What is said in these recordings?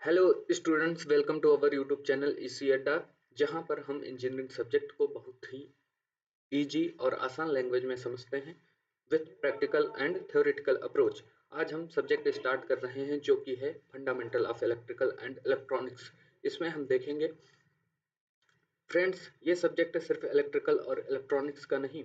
Hello students, welcome to our YouTube channel इसी अड्डा, जहां पर हम इंजीनियरिंग सब्जेक्ट को बहुत ही इजी और आसान लैंग्वेज में समझते हैं with practical and theoretical approach. आज हम सब्जेक्ट स्टार्ट कर रहे हैं जो कि है fundamental of electrical and electronics. इसमें हम देखेंगे फ्रेंड्स, ये सब्जेक्ट सिर्फ इलेक्ट्रिकल और इलेक्ट्रॉनिक्स का नहीं,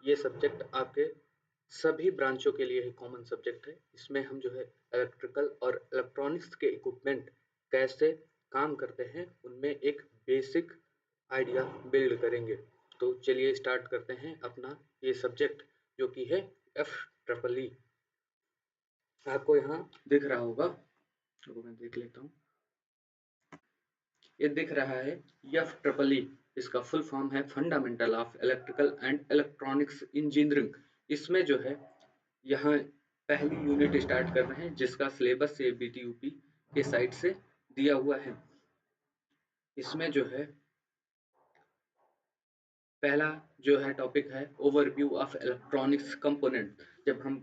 ये सब्जेक्ट आपके सभी ब्रांचों के लिए ही कॉमन सब्जेक्ट है। इसमें हम जो है इलेक्ट्रिकल और इलेक्ट्रॉनिक्स के इक्विपमेंट कैसे काम करते हैं उनमें एक बेसिक आइडिया बिल्ड करेंगे। तो चलिए स्टार्ट करते हैं अपना ये सब्जेक्ट जो कि है एफ ट्रिपल ई। आपको यहाँ दिख रहा होगा, तो मैं देख लेता हूँ। ये दिख रहा है एफ ट्रिपल ई। इसका फुल फॉर्म है fundamental of electrical and electronics engineering. इसमें जो है यहाँ पहली यूनिट स्टार्ट कर रहे हैं जिसका सिलेबस ये बीटीयूपी के साइड से दिया हुआ है। इसमें जो है पहला जो है टॉपिक है ओवरव्यू ऑफ इलेक्ट्रॉनिक्स कंपोनेंट। जब हम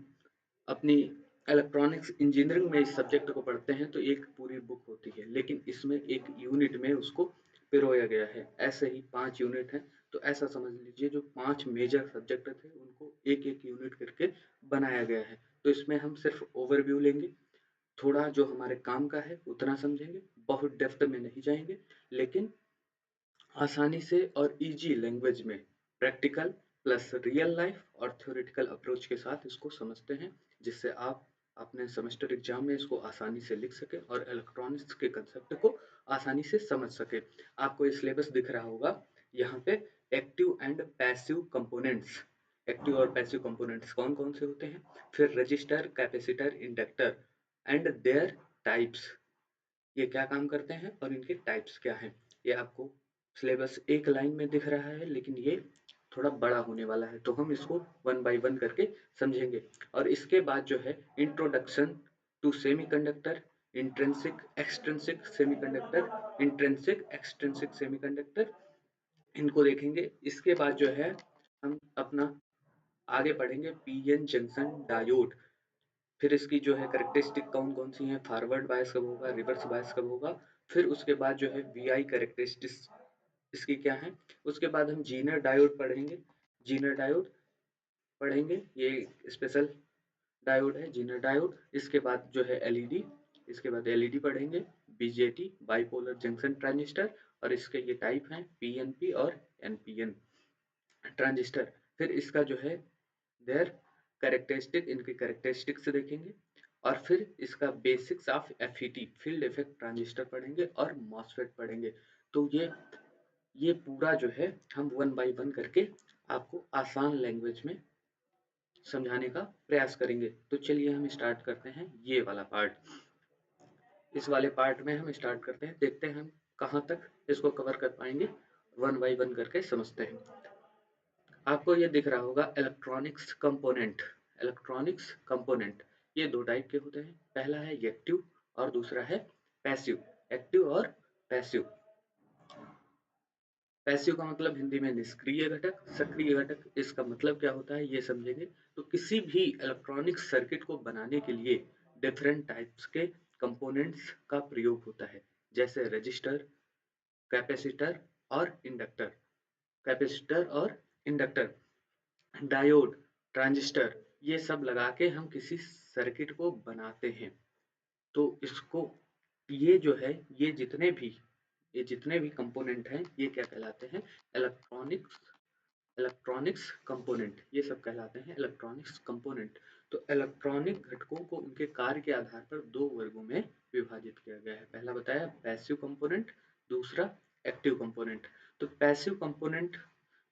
अपनी इलेक्ट्रॉनिक्स इंजीनियरिंग में इस सब्जेक्ट को पढ़ते हैं तो एक पूरी बुक होती है, लेकिन इसमें एक यूनिट में उसको पिरोया गया है। ऐसे ही 5 यूनिट हैं, तो ऐसा समझ लीजिए जो 5 मेजर सब्जेक्ट थे उनको एक-एक यूनिट करके बनाया गया है। तो इसमें हम सिर्फ ओवरव्यू लेंगे, थोड़ा जो हमारे काम का है उतना समझेंगे, बहुत डेप्थ में नहीं जाएंगे, लेकिन आसानी से और इजी लैंग्वेज में प्रैक्टिकल प्लस रियल लाइफ और थ्योरेटिकल अप्रोच के साथ इसको समझते हैं, जिससे आप अपने सेमेस्टर एग्जाम में इसको आसानी से लिख सके और इलेक्ट्रॉनिक्स के कंसेप्ट को आसानी से समझ सके। आपको ये सिलेबस दिख रहा होगा यहाँ पे। Active and passive components, active और पैसिव कंपोनेंट्स कौन कौन से होते हैं, फिर register, capacitor, inductor and there types, ये क्या काम करते हैं और इनके टाइप्स क्या हैं। ये आपको सिलेबस एक लाइन में दिख रहा है, लेकिन ये थोड़ा बड़ा होने वाला है, तो हम इसको वन बाय वन करके समझेंगे। और इसके बाद जो है introduction to semiconductor, intrinsic extrinsic semiconductor, intrinsic extrinsic semiconductor, इनको देखेंगे। इसके बाद जो है हम अपना आगे बढ़ेंगे पीएन जंक्शन डायोड। फिर इसकी जो है कैरेक्टरिस्टिक कौन-कौन सी हैं, फॉरवर्ड बायस कब होगा, रिवर्स बायस कब होगा। फिर उसके बाद जो है वीआई कैरेक्टरिस्टिक्स इसकी क्या है। उसके बाद हम जीनर डायोड पढ़ेंगे, जीनर डायोड पढ़ेंगे, ये स्पेशल डायोड है जीनर डायोड। इसके बाद जो है एलईडी, इसके बाद एलईडी पढ़ेंगे, बीजेटी बाइपोलर जंक्शन ट्रांजिस्टर, और इसके ये टाइप हैं पीएनपी और एनपीएन ट्रांजिस्टर। फिर इसका जो है देयर कैरेक्टरिस्टिक, इनकी कैरेक्टरिस्टिक्स देखेंगे। और फिर इसका basics of FET field effect transistor पढ़ेंगे और मॉसफेट पढ़ेंगे। तो ये पूरा जो है हम वन बाय वन करके आपको आसान लैंग्वेज में समझाने का प्रयास करेंगे। तो चलिए हम स्टार्ट करते हैं ये वाला पार्ट। इस वाले पार्ट में हम स्टार्ट करते हैं, देखते हैं हम कहाँ तक इसको कवर कर पाएंगे। वन बाय वन करके समझते हैं। आपको ये दिख रहा होगा इलेक्ट्रॉनिक्स कंपोनेंट। इलेक्ट्रॉनिक्स कंपोनेंट ये दो टाइप के होते हैं, पहला है एक्टिव और दूसरा है पैसिव। एक्टिव और पैसिव। पैसिव का मतलब हिंदी में निष्क्रिय घटक, सक्रिय घटक। इसका मतलब क्या होता है ये समझेंगे। तो किसी भी इलेक्ट्रॉनिक सर्किट को बनाने के लिए डिफरेंट टाइप्स के कंपोनेंट्स का प्रयोग होता है, जैसे रजिस्टर, कैपेसिटर और इंडक्टर। कैपेसिटर और इंडक्टर, डायोड, ट्रांजिस्टर, ये सब लगा के हम किसी सर्किट को बनाते हैं। तो इसको ये जो है ये जितने भी कंपोनेंट हैं ये क्या कहलाते हैं, इलेक्ट्रॉनिक्स इलेक्ट्रॉनिक्स कंपोनेंट, ये सब कहलाते हैं इलेक्ट्रॉनिक्स कंपोनेंट। तो इलेक्ट्रॉनिक घटकों को उनके कार्य के आधार पर दो वर्गों में विभाजित किया गया है। पहला बताया पैसिव कंपोनेंट, दूसरा एक्टिव कंपोनेंट। तो पैसिव कंपोनेंट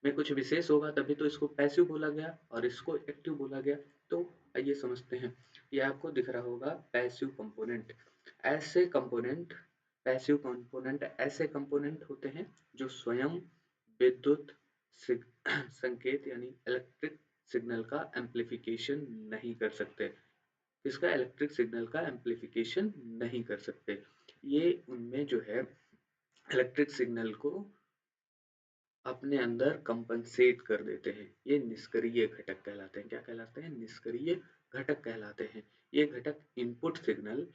में कुछ विशेष होगा तभी तो इसको पैसिव बोला गया और इसको एक्टिव बोला गया। तो आइए समझते हैं। ये आपको दिख रहा होगा पैसिव कंपोनेंट। ऐसे कंपोनेंट पैसिव कंपोनेंट ऐसे कंपोनेंट होते हैं जो स्वयं विद्युत संकेत यानी इलेक्ट्रिक सिग्नल का एम्प्लीफिकेशन नहीं कर सकते। इसका इलेक्ट्रिक सिग्नल का एम्प्लीफिकेशन नहीं कर सकते। ये उनमें जो है इलेक्ट्रिक सिग्नल को अपने अंदर कंपनसेट कर देते हैं। ये निष्क्रिय घटक कहलाते हैं। क्या कहलाते हैं, निष्क्रिय घटक कहलाते हैं। ये घटक इनपुट सिग्नल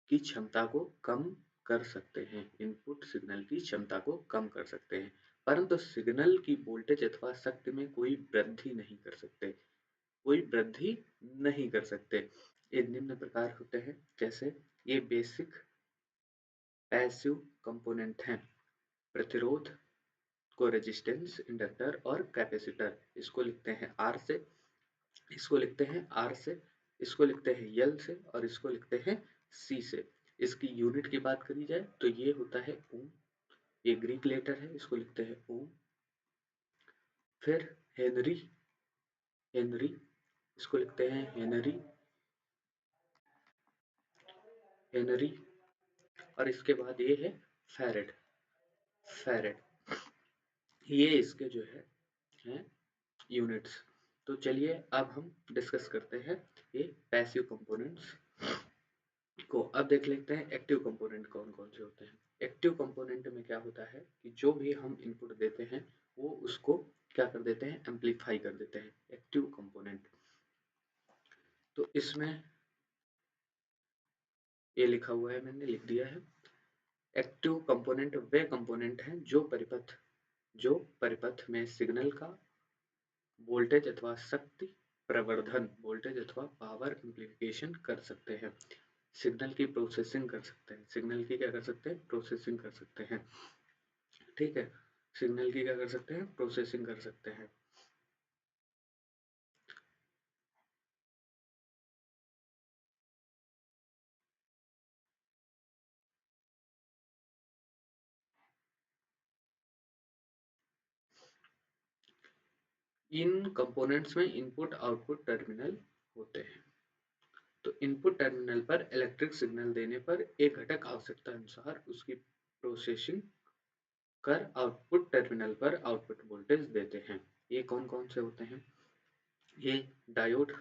की क्षमता को कम कर सकते हैं, इनपुट सिग्नल की क्षमता को कम कर सकते हैं, परंतु सिग्नल की वोल्टेज अथवा शक्ति में कोई वृद्धि नहीं कर सकते, कोई वृद्धि नहीं कर सकते। ये निम्न प्रकार होते हैं, जैसे ये बेसिक पैसिव कंपोनेंट हैं, प्रतिरोध को रेजिस्टेंस, इंडक्टर और कैपेसिटर। इसको लिखते हैं आर से, इसको लिखते हैं आर से, इसको लिखते हैं यल से और इसको लिखते हैं सी से। इसकी यूनिट की बात करी जाए तो ये होता है ओम, ये ग्रीक लेटर है, इसको लिखते हैं ओम। फिर हेनरी, हेनरी, इसको लिखते हैं हेनरी, हेनरी। और इसके बाद ये है फैरेड, फैरेड। ये इसके जो है हैं यूनिट्स। तो चलिए अब हम डिस्कस करते हैं ये पैसिव कंपोनेंट्स को। अब देख लेते हैं एक्टिव कंपोनेंट कौन कौन से होते हैं। एक्टिव कंपोनेंट में क्या होता है कि जो भी हम इनपुट देते हैं वो उसको क्या कर देते हैं, एम्पलीफाई कर देते हैं, एक्टिव कंपोनेंट। तो इसमें ये लिखा हुआ है, मैंने लिख दिया है। एक्टिव कंपोनेंट वे कंपोनेंट हैं जो परिपथ में सिग्नल का वोल्टेज अथवा शक्ति प्रवर्धन, वोल्टेज अथवा पावर एम्प्लीफिकेशन कर सकते हैं, सिग्नल की प्रोसेसिंग कर सकते हैं, सिग्नल की क्या कर सकते हैं, प्रोसेसिंग कर सकते हैं। ठीक है, सिग्नल की क्या कर सकते हैं, प्रोसेसिंग कर सकते हैं। इन कंपोनेंट्स में इनपुट आउटपुट टर्मिनल होते हैं। तो इनपुट टर्मिनल पर इलेक्ट्रिक सिग्नल देने पर एक घटक आवश्यकता अनुसार उसकी प्रोसेसिंग कर आउटपुट टर्मिनल पर आउटपुट वोल्टेज देते हैं। ये कौन कौन से होते हैं, ये डायोड,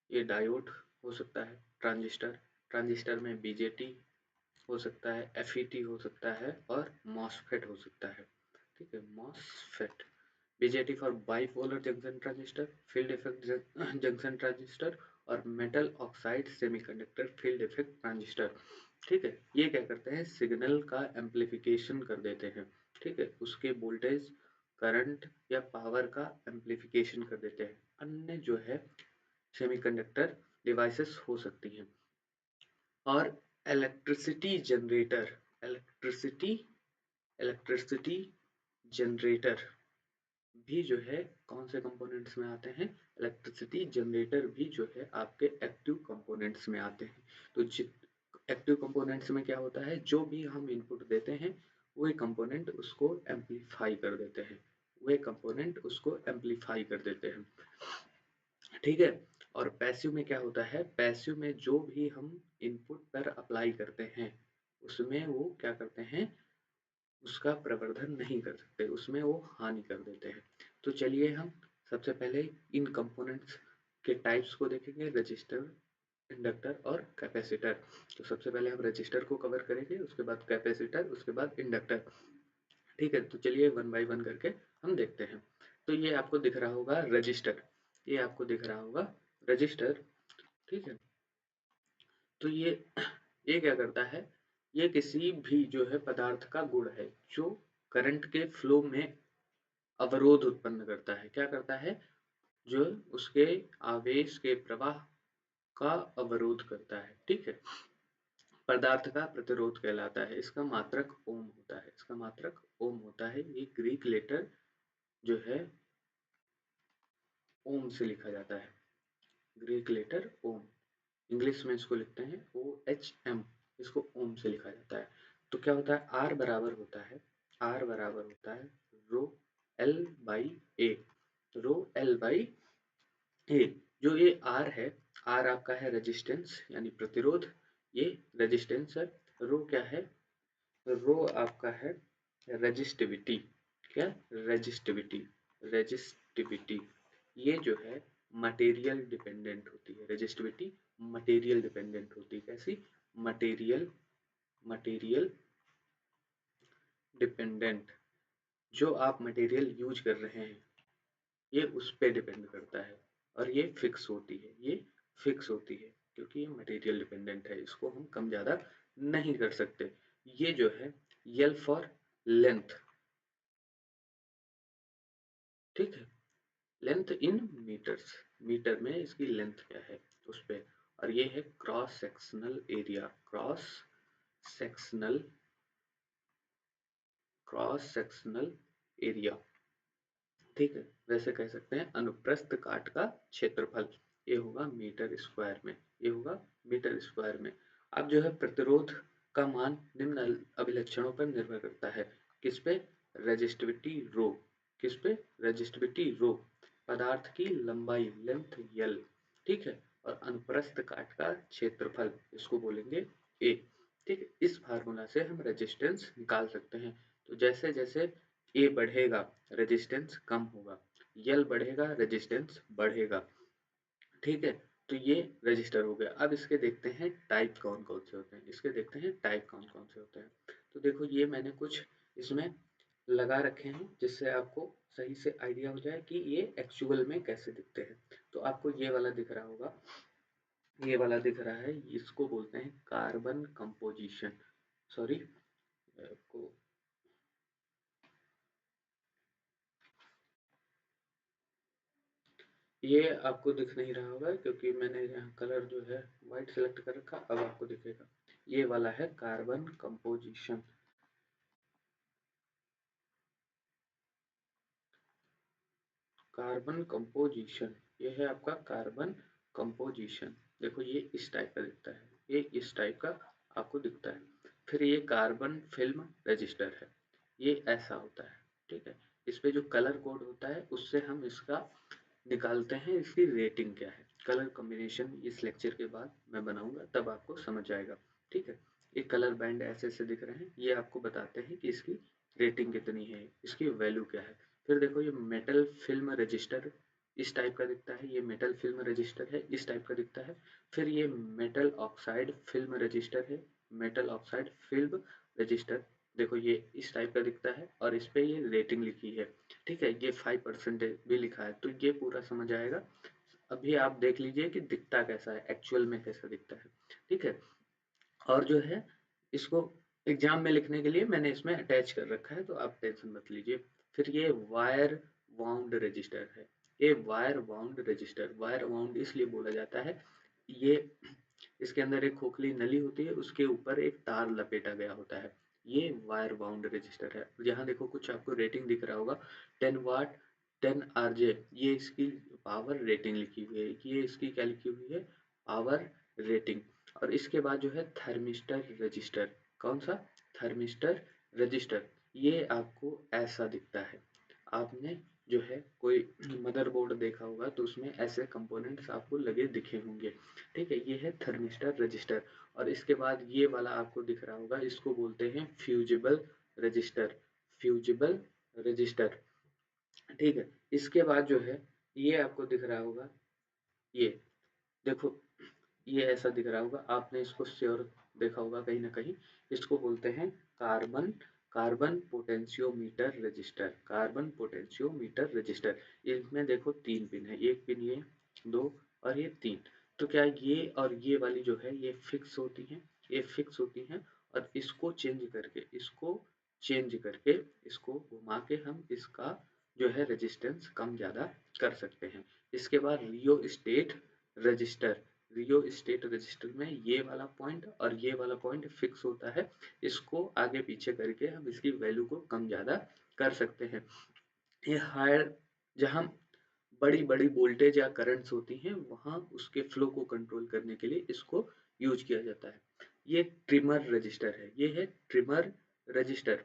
ये डायोड हो सकता है, ट्रांजिस्टर, ट्रांजिस्टर में बीजेटी हो सकता है, एफईटी हो सकता है और मॉसफेट हो सकता है। ठीक है, MOSFET, BJT for bipolar junction transistor, field effect junction transistor और metal oxide semiconductor field effect transistor. ठीक है, ये क्या करते हैं, सिग्नल का एम्प्लीफिकेशन कर देते हैं। ठीक है, उसके वोल्टेज, करंट या पावर का एम्प्लीफिकेशन कर देते हैं। अन्य जो है सेमीकंडक्टर डिवाइसेस हो सकती हैं। और electricity generator, electricity electricity generator भी जो है कौन से कंपोनेंट्स में आते हैं, इलेक्ट्रिसिटी जनरेटर भी जो है आपके एक्टिव कंपोनेंट्स में आते हैं। तो एक्टिव कंपोनेंट्स में क्या होता है, जो भी हम इनपुट देते हैं वही कंपोनेंट उसको एम्पलीफाई कर देते हैं, वही कंपोनेंट उसको एम्पलीफाई कर देते हैं। ठीक है, और पैसिव में क्या होता है, पैसिव में जो भी हम इनपुट पर अप्लाई करते हैं उसमें वो क्या करते हैं, उसका प्रवर्धन नहीं कर सकते, उसमें वो हानि कर देते हैं। तो चलिए हम सबसे पहले इन कंपोनेंट्स के टाइप्स को देखेंगे, रजिस्टर, इंडक्टर और कैपेसिटर। तो सबसे पहले हम रजिस्टर को कवर करेंगे, उसके बाद कैपेसिटर, उसके बाद इंडक्टर। ठीक है, तो चलिए वन बाय वन करके हम देखते हैं। तो ये आपको दिख रहा होगा रजिस्टर, ये आपको दिख रहा होगा रजिस्टर। ठीक है, तो ये क्या करता है, ये किसी भी जो है पदार्थ का गुण है जो करंट के फ्लो में अवरोध उत्पन्न करता है। क्या करता है, जो उसके आवेश के प्रवाह का अवरोध करता है। ठीक है, पदार्थ का प्रतिरोध कहलाता है। इसका मात्रक ओम होता है, इसका मात्रक ओम होता है। ये ग्रीक लेटर जो है ओम से लिखा जाता है, ग्रीक लेटर ओम। इंग्लिश में इसको लिखते हैं OHM, इसको ओम से लिखा जाता है। तो क्या होता है, आर बराबर होता है, आर बराबर होता है rho L by A, rho L by A. जो ये आर है, आर आपका है रेजिस्टेंस यानी प्रतिरोध, ये रेजिस्टेंस है। रो क्या है, रो आपका है रेजिस्टिविटी। क्या, रेजिस्टिविटी, रेजिस्टिविटी। ये जो है मटेरियल डिपेंडेंट होती है, रेजिस्टिविटी मटेरियल डिपेंडेंट होती है। कैसी, मटेरियल, मटेरियल डिपेंडेंट। जो आप मटेरियल यूज कर रहे हैं ये उस पे डिपेंड करता है, और ये फिक्स होती है, ये फिक्स होती है क्योंकि ये मटेरियल डिपेंडेंट है, इसको हम कम ज़्यादा नहीं कर सकते। ये जो है L फॉर लेंथ, ठीक है, लेंथ इन मीटर्स, मीटर में इसकी लेंथ क्या है उस पे। और ये है cross sectional area, sectional cross sectional area, ठीक है। वैसे कह सकते हैं अनुप्रस्थ काट का क्षेत्रफल, ये होगा मीटर स्क्वायर में, ये होगा मीटर स्क्वायर में। अब जो है प्रतिरोध का मान निम्न अभिलक्षणों पर निर्भर करता है, किस पे, रेजिस्टिविटी रो, किस पे, रेजिस्टिविटी रो, पदार्थ की लंबाई लेंथ L, ठीक है, और अनुप्रस्थ काट का क्षेत्रफल, इसको बोलेंगे A, ठीक है। इस फार्मूला से हम रेजिस्टेंस निकाल सकते हैं। तो जैसे जैसे ए बढ़ेगा रेजिस्टेंस कम होगा, यल बढ़ेगा रेजिस्टेंस बढ़ेगा, ठीक है। तो ये रजिस्टर हो गया। अब इसके देखते हैं टाइप कौन कौन से होते हैं, इसके देखते हैं टाइप कौन कौन से होते हैं। तो देखो ये मैंने कुछ इसमें लगा रखे हैं जिससे आपको सही से आइडिया हो जाए कि ये एक्चुअल में कैसे दिखते हैं। तो आपको ये वाला दिख रहा होगा, ये वाला दिख रहा है, इसको बोलते हैं कार्बन कंपोजिशन, सॉरी को, ये आपको दिख नहीं रहा होगा क्योंकि मैंने यहाँ कलर जो है वाइट सेलेक्ट कर रखा, अब आपको दिखेगा। ये वाला है कार्बन कंपोजिशन, कार्बन कंपोजिशन, ये है आपका कार्बन कंपोजिशन। देखो ये इस टाइप का दिखता है, ये इस टाइप का आपको दिखता है। फिर ये कार्बन फिल्म रजिस्टर है, ये ऐसा होता है, ठीक है। इस पे जो कलर कोड होता है उससे हम इसका निकालते हैं इसकी रेटिंग क्या है। कलर कॉम्बिनेशन इस लेक्चर के बाद मैं बनाऊंगा, तब आपको समझ आएगा, ठीक है। ये कलर बैंड ऐसे ऐसे दिख रहे हैं, ये आपको बताते हैं कि इसकी रेटिंग कितनी है, इसकी वैल्यू क्या है। फिर देखो ये मेटल फिल्म रजिस्टर इस टाइप का दिखता है, ये मेटल फिल्म रजिस्टर है, इस टाइप का दिखता है। फिर ये मेटल ऑक्साइड फिल्म रजिस्टर है, मेटल ऑक्साइड फिल्म रजिस्टर, देखो ये इस टाइप का दिखता है और इस पे ये रेटिंग लिखी है, ठीक है। ये 5% भी लिखा है, तो ये पूरा समझ आएगा। अभी आप देख लीजिए कि दिखता कैसा है, एक्चुअल में कैसा दिखता है, ठीक है। और जो है इसको एग्जाम में लिखने के लिए मैंने इसमें अटैच कर रखा है, तो आप टेंशन मत लीजिए। फिर ये वायर वाउंड रजिस्टर है, ये wire wound register, wire wound इसलिए बोला जाता है, ये इसके अंदर एक खोखली नली होती है, उसके ऊपर एक तार लपेटा गया होता है, ये वायर बाउंड रजिस्टर है। यहाँ देखो कुछ आपको रेटिंग दिख रहा होगा, 10 वाट 10 RJ, ये इसकी पावर रेटिंग लिखी हुई है, ये इसकी क्या लिखी हुई है, पावर रेटिंग। और इसके बाद जो है थर्मिस्टर रजिस्टर, कौन सा, थर्मिस्टर रजिस्टर, ये आपको ऐसा दिखता है। आपने जो है कोई मदरबोर्ड देखा होगा तो उसमें ऐसे कंपोनेंट्स आपको लगे दिखे होंगे, ठीक है। ये है थर्मिस्टर रजिस्टर। और इसके बाद ये वाला आपको दिख रहा होगा, इसको बोलते हैं फ्यूजिबल रजिस्टर, फ्यूजिबल रजिस्टर, ठीक है। इसके बाद जो है ये आपको दिख रहा होगा, ये देखो ये ऐसा दिख रहा होगा, आपने इसको श्योर देखा होगा कहीं ना कहीं, इसको बोलते हैं carbon carbon potentiometer register, carbon potentiometer register. इसमें देखो 3 पिन है, एक पिन ये, दो और ये 3। तो क्या ये और ये वाली जो है ये फिक्स होती हैं, ये फिक्स होती हैं, और इसको चेंज करके, इसको चेंज करके, इसको घुमा के हम इसका जो है रेजिस्टेंस कम ज़्यादा कर सकते हैं। इसके बाद रियो स्टेट रजिस्टर, रियो स्टेट रजिस्टर में ये वाला पॉइंट और ये वाला पॉइंट फिक्स होता है, इसको आगे पीछे करके हम इसकी वैल्यू को कम ज़्यादा कर सकते हैं। ये हायर, जहाँ बड़ी बड़ी वोल्टेज या करंट्स होती हैं वहाँ उसके फ्लो को कंट्रोल करने के लिए इसको यूज किया जाता है। ये ट्रिमर रजिस्टर है, ये है ट्रिमर रजिस्टर।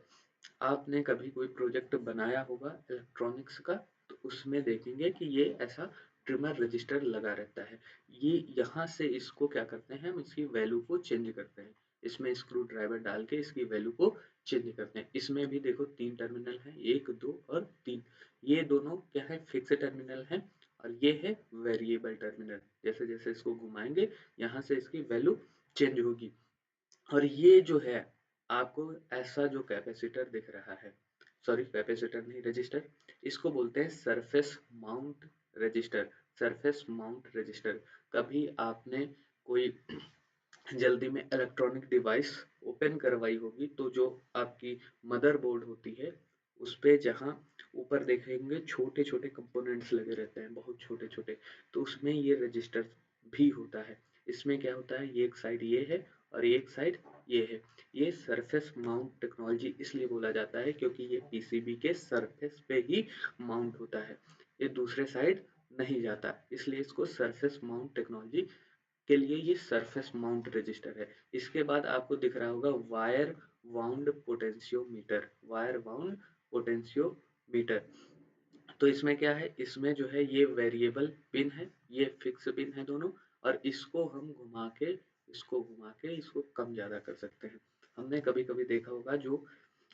आपने कभी कोई प्रोजेक्ट बनाया होगा इलेक्ट्रॉनिक्स का, तो उसमें देखेंगे कि ये ऐसा ट्रिमर रजिस्टर लगा रहता है। ये यहाँ से इसको क्या करते हैं, हम इसकी वैल्यू को चेंज करते हैं, इसमें स्क्रू ड्राइवर डाल के इसकी वैल्यू को चेंज करते हैं। इसमें भी देखो 3 टर्मिनल हैं, 1 2 और 3, ये दोनों क्या है, फिक्स टर्मिनल हैं, और ये है वेरिएबल टर्मिनल। जैसे जैसे इसको घुमाएंगे यहाँ से इसकी वैल्यू चेंज होगी। और ये जो है आपको ऐसा जो कैपेसिटर दिख रहा है, सॉरी कैपेसिटर नहीं रजिस्टर, इसको बोलते हैं surface mount register, surface mount register. कभी आपने कोई जल्दी में इलेक्ट्रॉनिक डिवाइस ओपन करवाई होगी तो जो आपकी मदरबोर्ड होती है उस पे जहाँ ऊपर देखेंगे छोटे छोटे कंपोनेंट्स लगे रहते हैं, बहुत छोटे छोटे, तो उसमें ये रजिस्टर भी होता है। इसमें क्या होता है, ये एक साइड ये है और एक साइड ये है। ये सरफेस माउंट टेक्नोलॉजी इसलिए बोला जाता है क्योंकि ये पीसीबी के सरफेस पे ही माउंट होता है, ये दूसरे साइड नहीं जाता, इसलिए इसको सरफेस माउंट टेक्नोलॉजी के लिए ये सरफेस माउंट रजिस्टर है। इसके बाद आपको दिख रहा होगा wire wound potentiometer, wire wound potentiometer. तो इसमें क्या है, इसमें जो है ये वेरिएबल पिन है, ये फिक्स पिन है दोनों, और इसको कम ज़्यादा कर सकते हैं। हमने कभी-कभी देखा होगा जो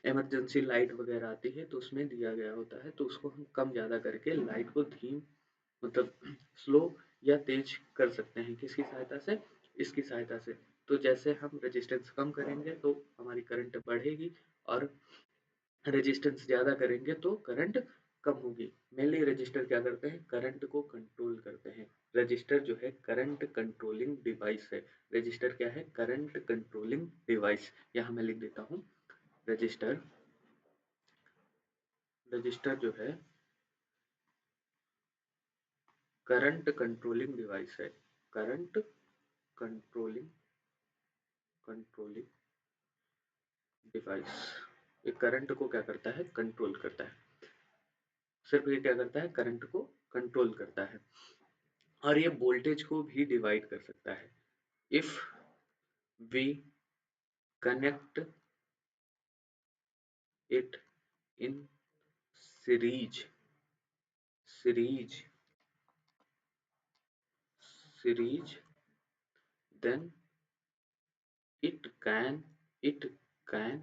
इमरजेंसी लाइट वगैरह आती है तो उसमें दिया गया होता है, तो उसको हम कम ज़्यादा करके लाइट को धीम मतलब स्लो या तेज कर सकते हैं, किसकी सहायता से, इसकी सहायता से। तो जैसे हम रेजिस्टेंस कम करेंगे तो हमारी करंट बढ़ेगी, और रेजिस्टेंस ज़्यादा करेंगे तो करंट कम होगी। मेनली रजिस्टर क्या करते हैं, करंट को कंट्रोल करते हैं। रजिस्टर जो है करंट कंट्रोलिंग डिवाइस है। रजिस्टर क्या है, करंट कंट्रोलिंग डिवाइस। यहाँ मैं लिख देता हूँ, रजिस्टर, रजिस्टर जो है करंट कंट्रोलिंग डिवाइस है। करंट कंट्रोलिंग कंट्रोलिंग डिवाइस, ये करंट को क्या करता है, कंट्रोल करता है। सिर्फ ये क्या करता है, करंट को कंट्रोल करता है, और ये वोल्टेज को भी डिवाइड कर सकता है। If we connect it in series, series series then it can it can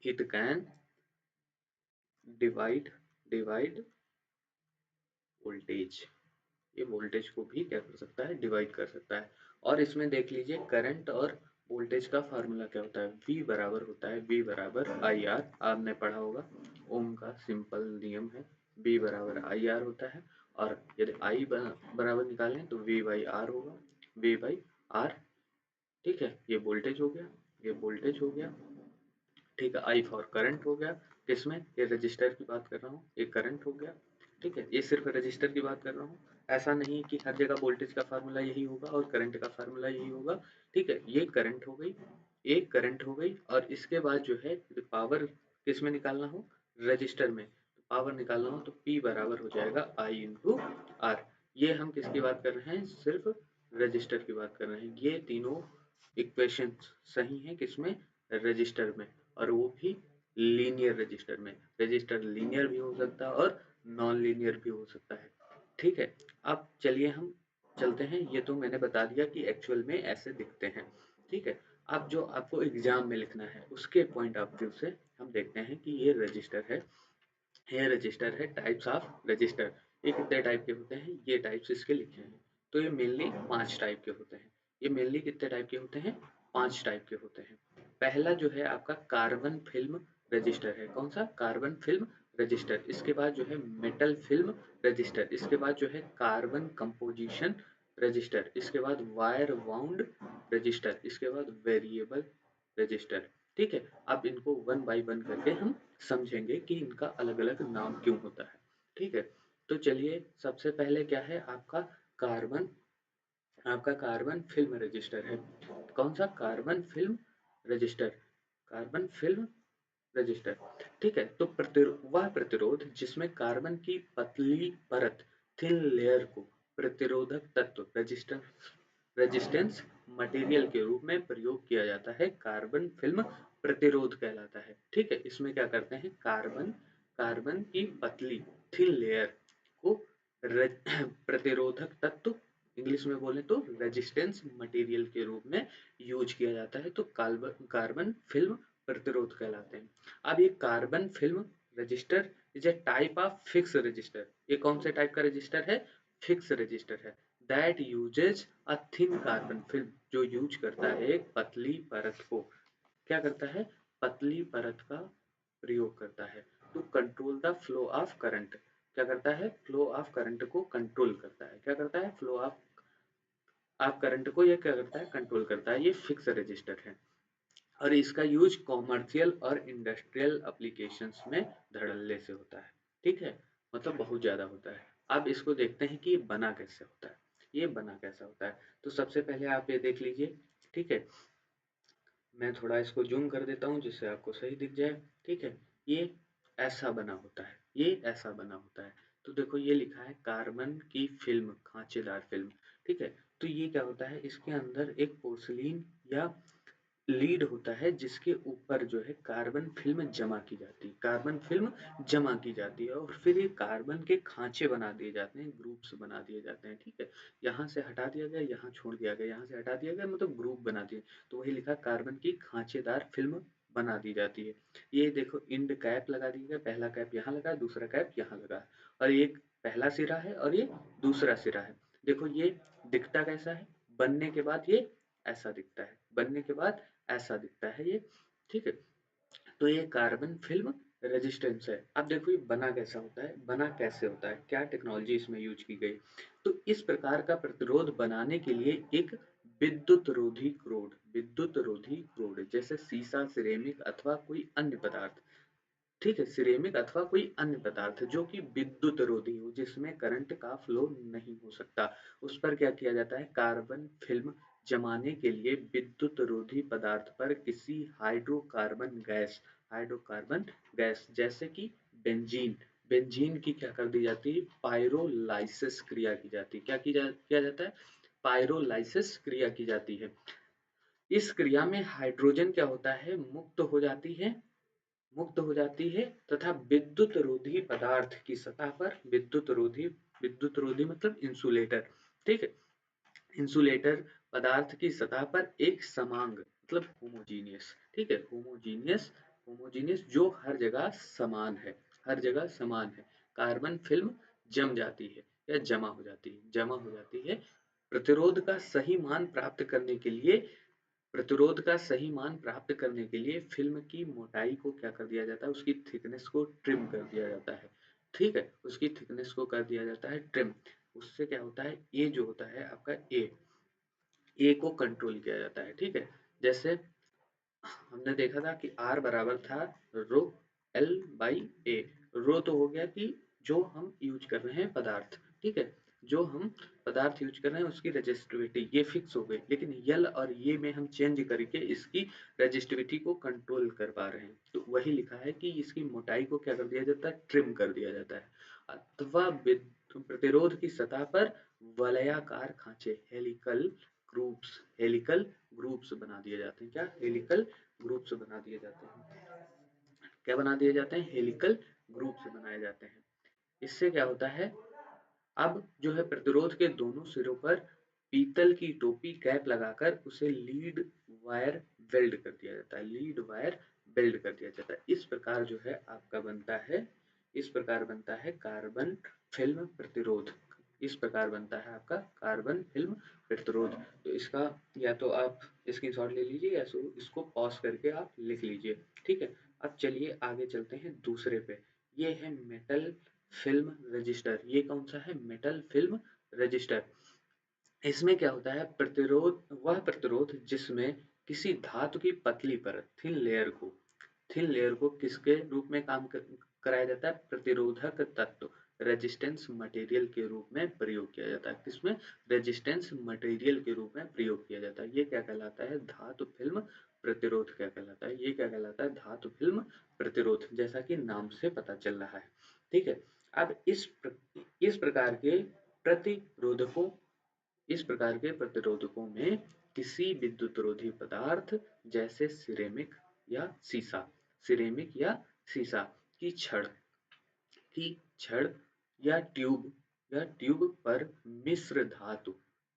it can divide voltage. ये वोल्टेज को भी क्या कर सकता है, डिवाइड कर सकता है। और इसमें देख लीजिए करंट और वोल्टेज का फार्मूला क्या होता है, V बराबर होता है, V बराबर आई आर, आपने पढ़ा होगा, ओम का सिंपल नियम है, V बराबर आई आर होता है। और यदि I बराबर निकालें तो V बाई आर होगा, V बाई आर। ठीक है, ये वोल्टेज हो गया, ये वोल्टेज हो गया। ठीक है, आई फॉर करंट हो गया, किसमें, ये रजिस्टर की बात कर रहा हूँ, ये करंट हो गया। ठीक है, ये सिर्फ रजिस्टर की बात कर रहा हूँ, ऐसा नहीं कि हर जगह वोल्टेज का फार्मूला यही होगा और करंट का फार्मूला यही होगा। ठीक है, ये करंट हो गई, एक करंट हो गई, और इसके बाद जो है पावर किस में निकालना हो, रजिस्टर में पावर निकालना हो तो P बराबर हो जाएगा I इंटू आर। ये हम किसकी बात कर रहे हैं, सिर्फ रजिस्टर की बात कर रहे हैं। ये तीनों इक्वेशन सही है किसमें, रजिस्टर में, और वो भी लीनियर रजिस्टर में। रजिस्टर लीनियर भी हो सकता है और नॉन लीनियर भी हो सकता है। ठीक है, अब चलिए हम चलते हैं, ये तो मैंने बता दिया कि एक्चुअल में ऐसे दिखते हैं। ठीक है, अब जो आपको एग्जाम में लिखना है उसके पॉइंट ऑफ व्यू से हम देखते हैं कि ये रजिस्टर है, ये रजिस्टर है, टाइप्स ऑफ रजिस्टर, ये कितने टाइप के होते हैं, ये टाइप्स इसके लिखे हैं। तो ये मेनली 5 टाइप के होते हैं। ये मेनली कितने टाइप के होते हैं, 5 टाइप के होते हैं। पहला जो है आपका कार्बन फिल्म रजिस्टर है, कौन सा, कार्बन फिल्म रजिस्टर। इसके बाद जो है मेटल फिल्म रजिस्टर, इसके बाद जो है कार्बन कंपोजिशन रजिस्टर, इसके बाद वायर वाउंड रजिस्टर, इसके बाद वेरिएबल रजिस्टर। ठीक है, अब इनको वन बाय वन करके हम समझेंगे कि इनका अलग अलग नाम क्यों होता है। ठीक है, तो चलिए सबसे पहले क्या है आपका कार्बन, आपका कार्बन फिल्म रजिस्टर है। कौन सा, carbon film register, carbon film register. ठीक है, तो वह प्रतिरोध जिसमें कार्बन की पतली परत, थिन लेयर को प्रतिरोधक तत्व रेजिस्टेंस रेजिस्टेंस मटेरियल के रूप में प्रयोग किया जाता है, कार्बन फिल्म प्रतिरोध कहलाता है। ठीक है, इसमें क्या करते हैं, कार्बन कार्बन की पतली थिन लेयर को प्रतिरोधक तत्व, इंग्लिश में बोले तो रेजिस्टेंस मटेरियल के रूप में यूज किया जाता है, तो कार्बन कार्बन फिल्म प्रतिरोध कहलाते हैं। अब ये carbon film register is a type of fix register, ये कौन से टाइप का रजिस्टर है, फिक्स रजिस्टर है। That usage a thin carbon film, जो यूज करता है एक पतली परत को, क्या करता है, पतली परत का प्रयोग करता है to control the flow of current. क्या करता है, फ्लो ऑफ करंट को कंट्रोल करता है, क्या करता है, फ्लो ऑफ आप करंट को ये क्या करता है, कंट्रोल करता है। ये फिक्स रजिस्टर है और इसका यूज कॉमर्शियल और इंडस्ट्रियल एप्लीकेशंस में धड़ल्ले से होता है। ठीक है, मतलब बहुत ज़्यादा होता है। अब इसको देखते हैं कि ये बना कैसे होता है। ये बना कैसा होता है, तो सबसे पहले आप ये देख लीजिए। ठीक है, मैं थोड़ा इसको जूम कर देता हूँ जिससे आपको सही दिख जाए। ठीक है, ये ऐसा बना होता है, ये ऐसा बना होता है। तो देखो ये लिखा है कार्बन की फिल्म, खांचेदार फिल्म। ठीक है, तो ये क्या होता है, इसके अंदर एक पोर्सिलीन या लीड होता है जिसके ऊपर जो है कार्बन फिल्म जमा की जाती है, कार्बन फिल्म जमा की जाती है और फिर ये कार्बन के खांचे बना दिए जाते हैं, ग्रुप्स बना दिए जाते हैं। ठीक है, यहाँ से हटा दिया गया, यहाँ छोड़ दिया गया, यहाँ से हटा दिया गया, मतलब ग्रुप बना दिए। तो वही लिखा कार्बन की खांचेदार फिल्म बना दी जाती है। ये देखो इंड कैप लगा दिया गया, पहला कैप यहाँ लगा, दूसरा कैप यहाँ लगा और एक पहला सिरा है और ये दूसरा सिरा है। देखो ये दिखता कैसा है, बनने के बाद ये ऐसा दिखता है, बनने के बाद ऐसा दिखता है ये। ठीक है, तो ये कार्बन फिल्म रेजिस्टेंस है। अब देखो ये बना कैसा होता है, बना कैसे होता है, क्या टेक्नोलॉजी इसमें यूज की गई। तो इस प्रकार का प्रतिरोध बनाने के लिए एक विद्युत रोधी क्रोड, विद्युत रोधी क्रोड जैसे सीसा, सिरेमिक अथवा कोई अन्य पदार्थ। ठीक है, सिरेमिक अथवा कोई अन्य पदार्थ जो कि विद्युत रोधी हो, जिसमें करंट का फ्लो नहीं हो सकता, उस पर क्या किया जाता है, कार्बन फिल्म जमाने के लिए विद्युत रोधी पदार्थ पर किसी हाइड्रोकार्बन गैस, हाइड्रोकार्बन गैस जैसे कि बेंजीन, बेंजीन की क्या कर दी जाती है, पायरोलाइसिस क्रिया की जाती है। क्या किया जाता है, पायरोलाइसिस क्रिया की जाती है। इस क्रिया में हाइड्रोजन क्या होता है, मुक्त हो जाती है, मुक्त हो जाती है तथा विद्युत रोधी पदार्थ की सतह पर, विद्युत रोधी, विद्युत रोधी मतलब इंसुलेटर। ठीक है, इंसुलेटर पदार्थ की सतह पर एक समांग मतलब होमोजीनियस। ठीक है, होमोजीनियस, होमोजीनियस जो हर जगह समान है, हर जगह समान है, कार्बन फिल्म जम जाती है या जमा हो जाती है, जमा हो जाती है। प्रतिरोध का सही मान प्राप्त करने के लिए, प्रतिरोध का सही मान प्राप्त करने के लिए फिल्म की मोटाई को क्या कर दिया जाता है, उसकी थिकनेस को ट्रिम कर दिया जाता है। ठीक है, उसकी थिकनेस को कर दिया जाता है ट्रिम। उससे क्या होता है, ए जो होता है आपका ए को कंट्रोल किया जाता है। ठीक है, जैसे हमने देखा था कि R बराबर था रो L बाई ए। रो तो हो गया कि जो हम यूज कर रहे हैं पदार्थ, ठीक है, जो हम पदार्थ यूज कर रहे हैं उसकी रेजिस्टिविटी ये फिक्स हो गई, लेकिन यल और ये में हम चेंज करके इसकी रेजिस्टिविटी को कंट्रोल कर पा रहे हैं। तो वही लिखा है कि इसकी मोटाई को क्या कर दिया जाता है, ट्रिम कर दिया जाता है। अथवा प्रतिरोध की सतह पर वलयाकार खांचे, हेलिकल ग्रुप्स, हेलिकल ग्रुप्स बना दिए जाते हैं। क्या, हेलिकल ग्रुप्स बना दिए जाते हैं, क्या बना दिए जाते हैं, हेलिकल ग्रुप्स बनाए जाते हैं। इससे क्या होता है, अब जो है प्रतिरोध के दोनों सिरों पर पीतल की टोपी कैप लगाकर उसे लीड वायर वेल्ड कर दिया जाता है, लीड वायर वेल्ड कर दिया जाता है। इस प्रकार जो है आपका बनता है, इस प्रकार बनता है कार्बन फिल्म प्रतिरोध, इस प्रकार बनता है आपका कार्बन फिल्म प्रतिरोध। तो इसका या तो आप स्क्रीनशॉट ले लीजिए या इसको पॉज करके आप लिख लीजिए। ठीक है, अब चलिए आगे चलते हैं दूसरे पे। ये है मेटल फिल्म रजिस्टर। ये कौन सा है, मेटल फिल्म रजिस्टर। इसमें क्या होता है, प्रतिरोध, वह प्रतिरोध जिसमें किसी धातु की पतली परत, थिन लेयर को, थिन लेयर को किसके रूप में कराया जाता है, प्रतिरोधक तत्व, रेजिस्टेंस मटेरियल के रूप में प्रयोग किया जाता है। किसमें, रेजिस्टेंस मटेरियल के रूप में प्रयोग किया जाता है। ये क्या कहलाता है, धातु फिल्म प्रतिरोध क्या कहलाता है, ये क्या कहलाता है, धातु फिल्म प्रतिरोध, जैसा कि नाम से पता चल रहा है। ठीक है, अब इस प्रकार के प्रतिरोधकों, इस प्रकार के प्रतिरोधकों में किसी विद्युतरोधी पदार्थ जैसे सिरेमिक या सीसा, सिरेमिक या सीसा की छड़, की छड़ या ट्यूब पर मिश्र धातु,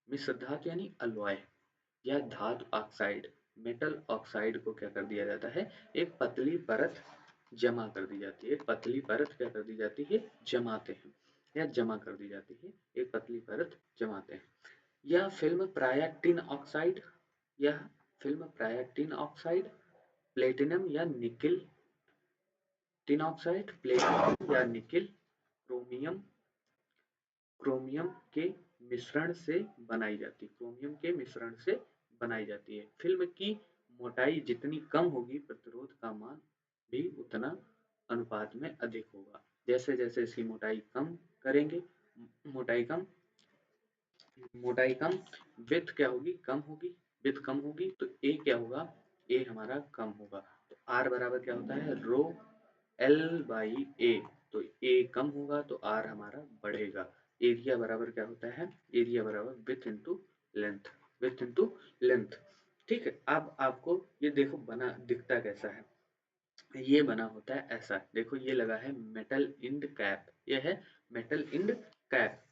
मिश्र धातु यानी अलॉय या धातु ऑक्साइड, मेटल ऑक्साइड को क्या कर दिया जाता है, एक पतली परत जमा कर दी जाती है, एक पतली परत क्या कर दी जाती है, जमाते हैं या जमा कर दी जाती है, एक पतली परत जमाते हैं। यह फिल्म प्रायः टिन ऑक्साइड, यह फिल्म प्रायः टिन ऑक्साइड, प्लेटिनम या निकिल, टिन ऑक्साइड, प्लेटिनम या निकिल, क्रोमियम, क्रोमियम के मिश्रण से बनाई जाती है, क्रोमियम के मिश्रण से बनाई जाती है। फिल्म की मोटाई जितनी कम होगी, प्रतिरोध का मान भी उतना अनुपात में अधिक होगा। जैसे जैसे इसकी मोटाई कम करेंगे, मोटाई कम मोटाई कम, विड्थ क्या होगी, कम होगी, विड्थ कम होगी तो ए क्या होगा, ए हमारा कम होगा। तो आर बराबर क्या होता है, रो एल बाई ए, तो ए कम होगा तो आर हमारा बढ़ेगा। एरिया बराबर क्या होता है, एरिया बराबर width into length, width into length. ठीक है, अब आपको ये देखो बना दिखता कैसा है, ये बना होता है ऐसा, देखो ये लगा है मेटल इंड कैप, ये है मेटल इंड कैप,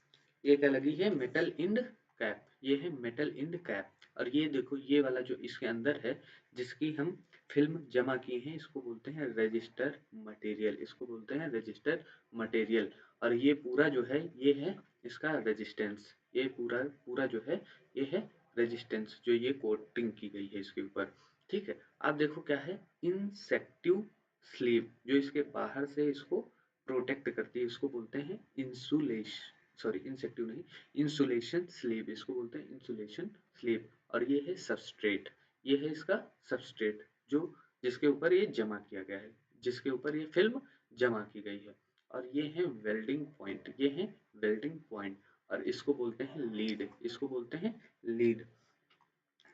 ये क्या लगी है, मेटल इंड कैप, ये है मेटल इंड कैप। और ये देखो ये वाला जो इसके अंदर है, जिसकी हम फिल्म जमा किए हैं, इसको बोलते हैं रजिस्टर मटेरियल, इसको बोलते हैं रजिस्टर मटेरियल। और ये पूरा जो है, ये है इसका रेजिस्टेंस, ये पूरा पूरा जो है ये है रेजिस्टेंस, जो ये कोटिंग की गई है इसके ऊपर। ठीक है, आप देखो क्या है, इंसेक्टिव स्लीव, जो इसके बाहर से इसको प्रोटेक्ट करती है, इसको बोलते हैं इंसुलेशन, सॉरी इंसेक्टिव नहीं, इंसुलेशन स्लीव, इसको बोलते हैं इंसुलेशन स्लीव। और ये है सबस्ट्रेट, ये है इसका सबस्ट्रेट, जो जिसके ऊपर ये जमा किया गया है, जिसके ऊपर ये फिल्म जमा की गई है। और ये है वेल्डिंग पॉइंट, ये है वेल्डिंग पॉइंट, और इसको बोलते हैं लीड, इसको बोलते हैं लीड।